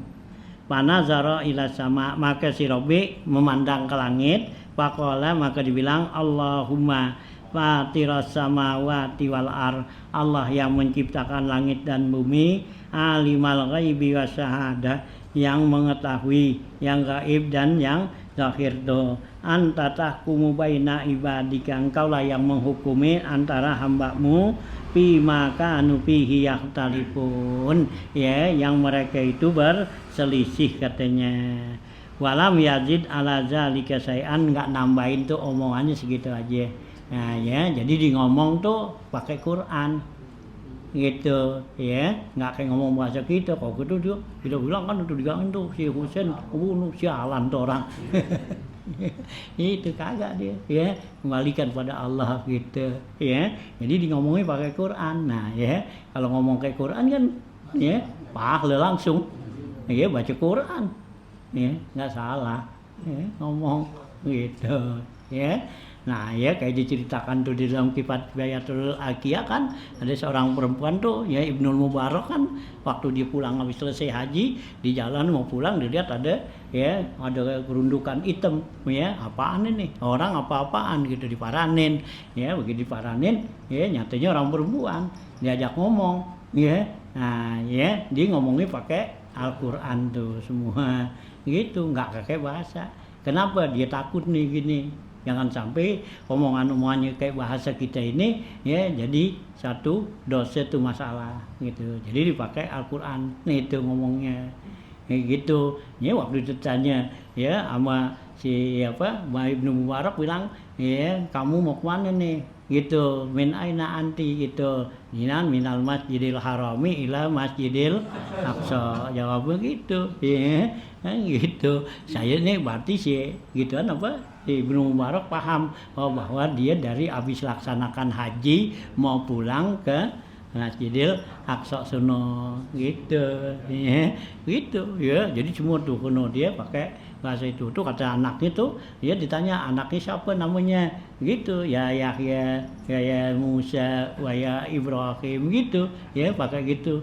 Panazara ila sama, maka si Robi memandang ke langit, faqala, maka dibilang Allahumma fatiras samawati wal ar, Allah yang menciptakan langit dan bumi, alimal ghaibi wasyahadah, yang mengetahui yang gaib dan yang zahir tuh, anta tahkumu baina ibadika, engkaulah yang menghukumi antara hambamu bima kanu fihi yahtalifun, ya, yang mereka itu berselisih katanya. Walam yazid ala zalika syai'an, enggak nambahin tuh omongannya segitu aja. Nah ya, jadi di ngomong tuh pakai Quran gitu ya, nggak kayak ngomong bahasa kita. Kalau gitu kita bilang kan itu digangin tuh si Husain bunuh, sialan tuh orang. Itu kagak dia ya, kembalikan pada Allah gitu ya. Jadi di ngomongnya pakai Quran. Nah ya, kalau ngomong kayak Quran kan ya pahala langsung ya, baca Quran ya, nggak salah ya, ngomong gitu ya. Nah ya, kayak diceritakan tuh di dalam Kifayatul Aqiyah kan, ada seorang perempuan tuh ya, Ibnul Mubarak kan, waktu dia pulang habis selesai haji, di jalan mau pulang dilihat ada ya, ada gerundukan hitam ya, apaan ini, orang apa-apaan gitu, diparanin ya, begitu diparanin ya, nyatanya orang perempuan, diajak ngomong ya. Nah ya, dia ngomongnya pakai Al-Quran tuh semua gitu, nggak pakai bahasa. Kenapa? Dia takut nih gini, jangan sampai omongan-omongannya kayak bahasa kita ini ya, jadi satu dosa tuh masalah gitu. Jadi dipakai Al-Quran itu ngomongnya kayak gitu ya. Waktu itu tanya ya sama si Ibnu Mubarak, bilang ya, kamu mau kemana nih gitu, min aina anti gitu, minal masjidil harami ila masjidil aqsa, jawabnya gitu ya gitu. Saya nih berarti sih gituan Ibnu Mubarak paham bahwa dia dari habis laksanakan haji mau pulang ke Masjidil Aqsa sono gitu ya, gitu ya. Jadi semua tuh kuno dia pakai bahasa itu tuh. Kata anaknya tuh, dia ditanya anaknya siapa namanya gitu, ya Yahya, ya Musa, ya Ibrahim gitu ya, pakai gitu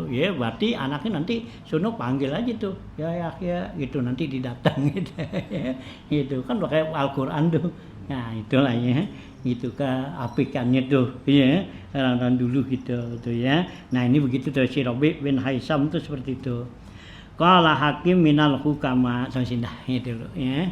ya. Berarti anaknya nanti sono panggil aja tuh ya Yahya gitu, nanti didatang gitu ya. Gitu kan pakai Al-Quran tuh. Nah itulah ya, gitu keapikannya tuh ya, orang dulu gitu tuh ya. Nah ini begitu tuh si Rabi bin Haisam tuh seperti itu. Qala hakim minal hukama, sampai sindah itu loh ya.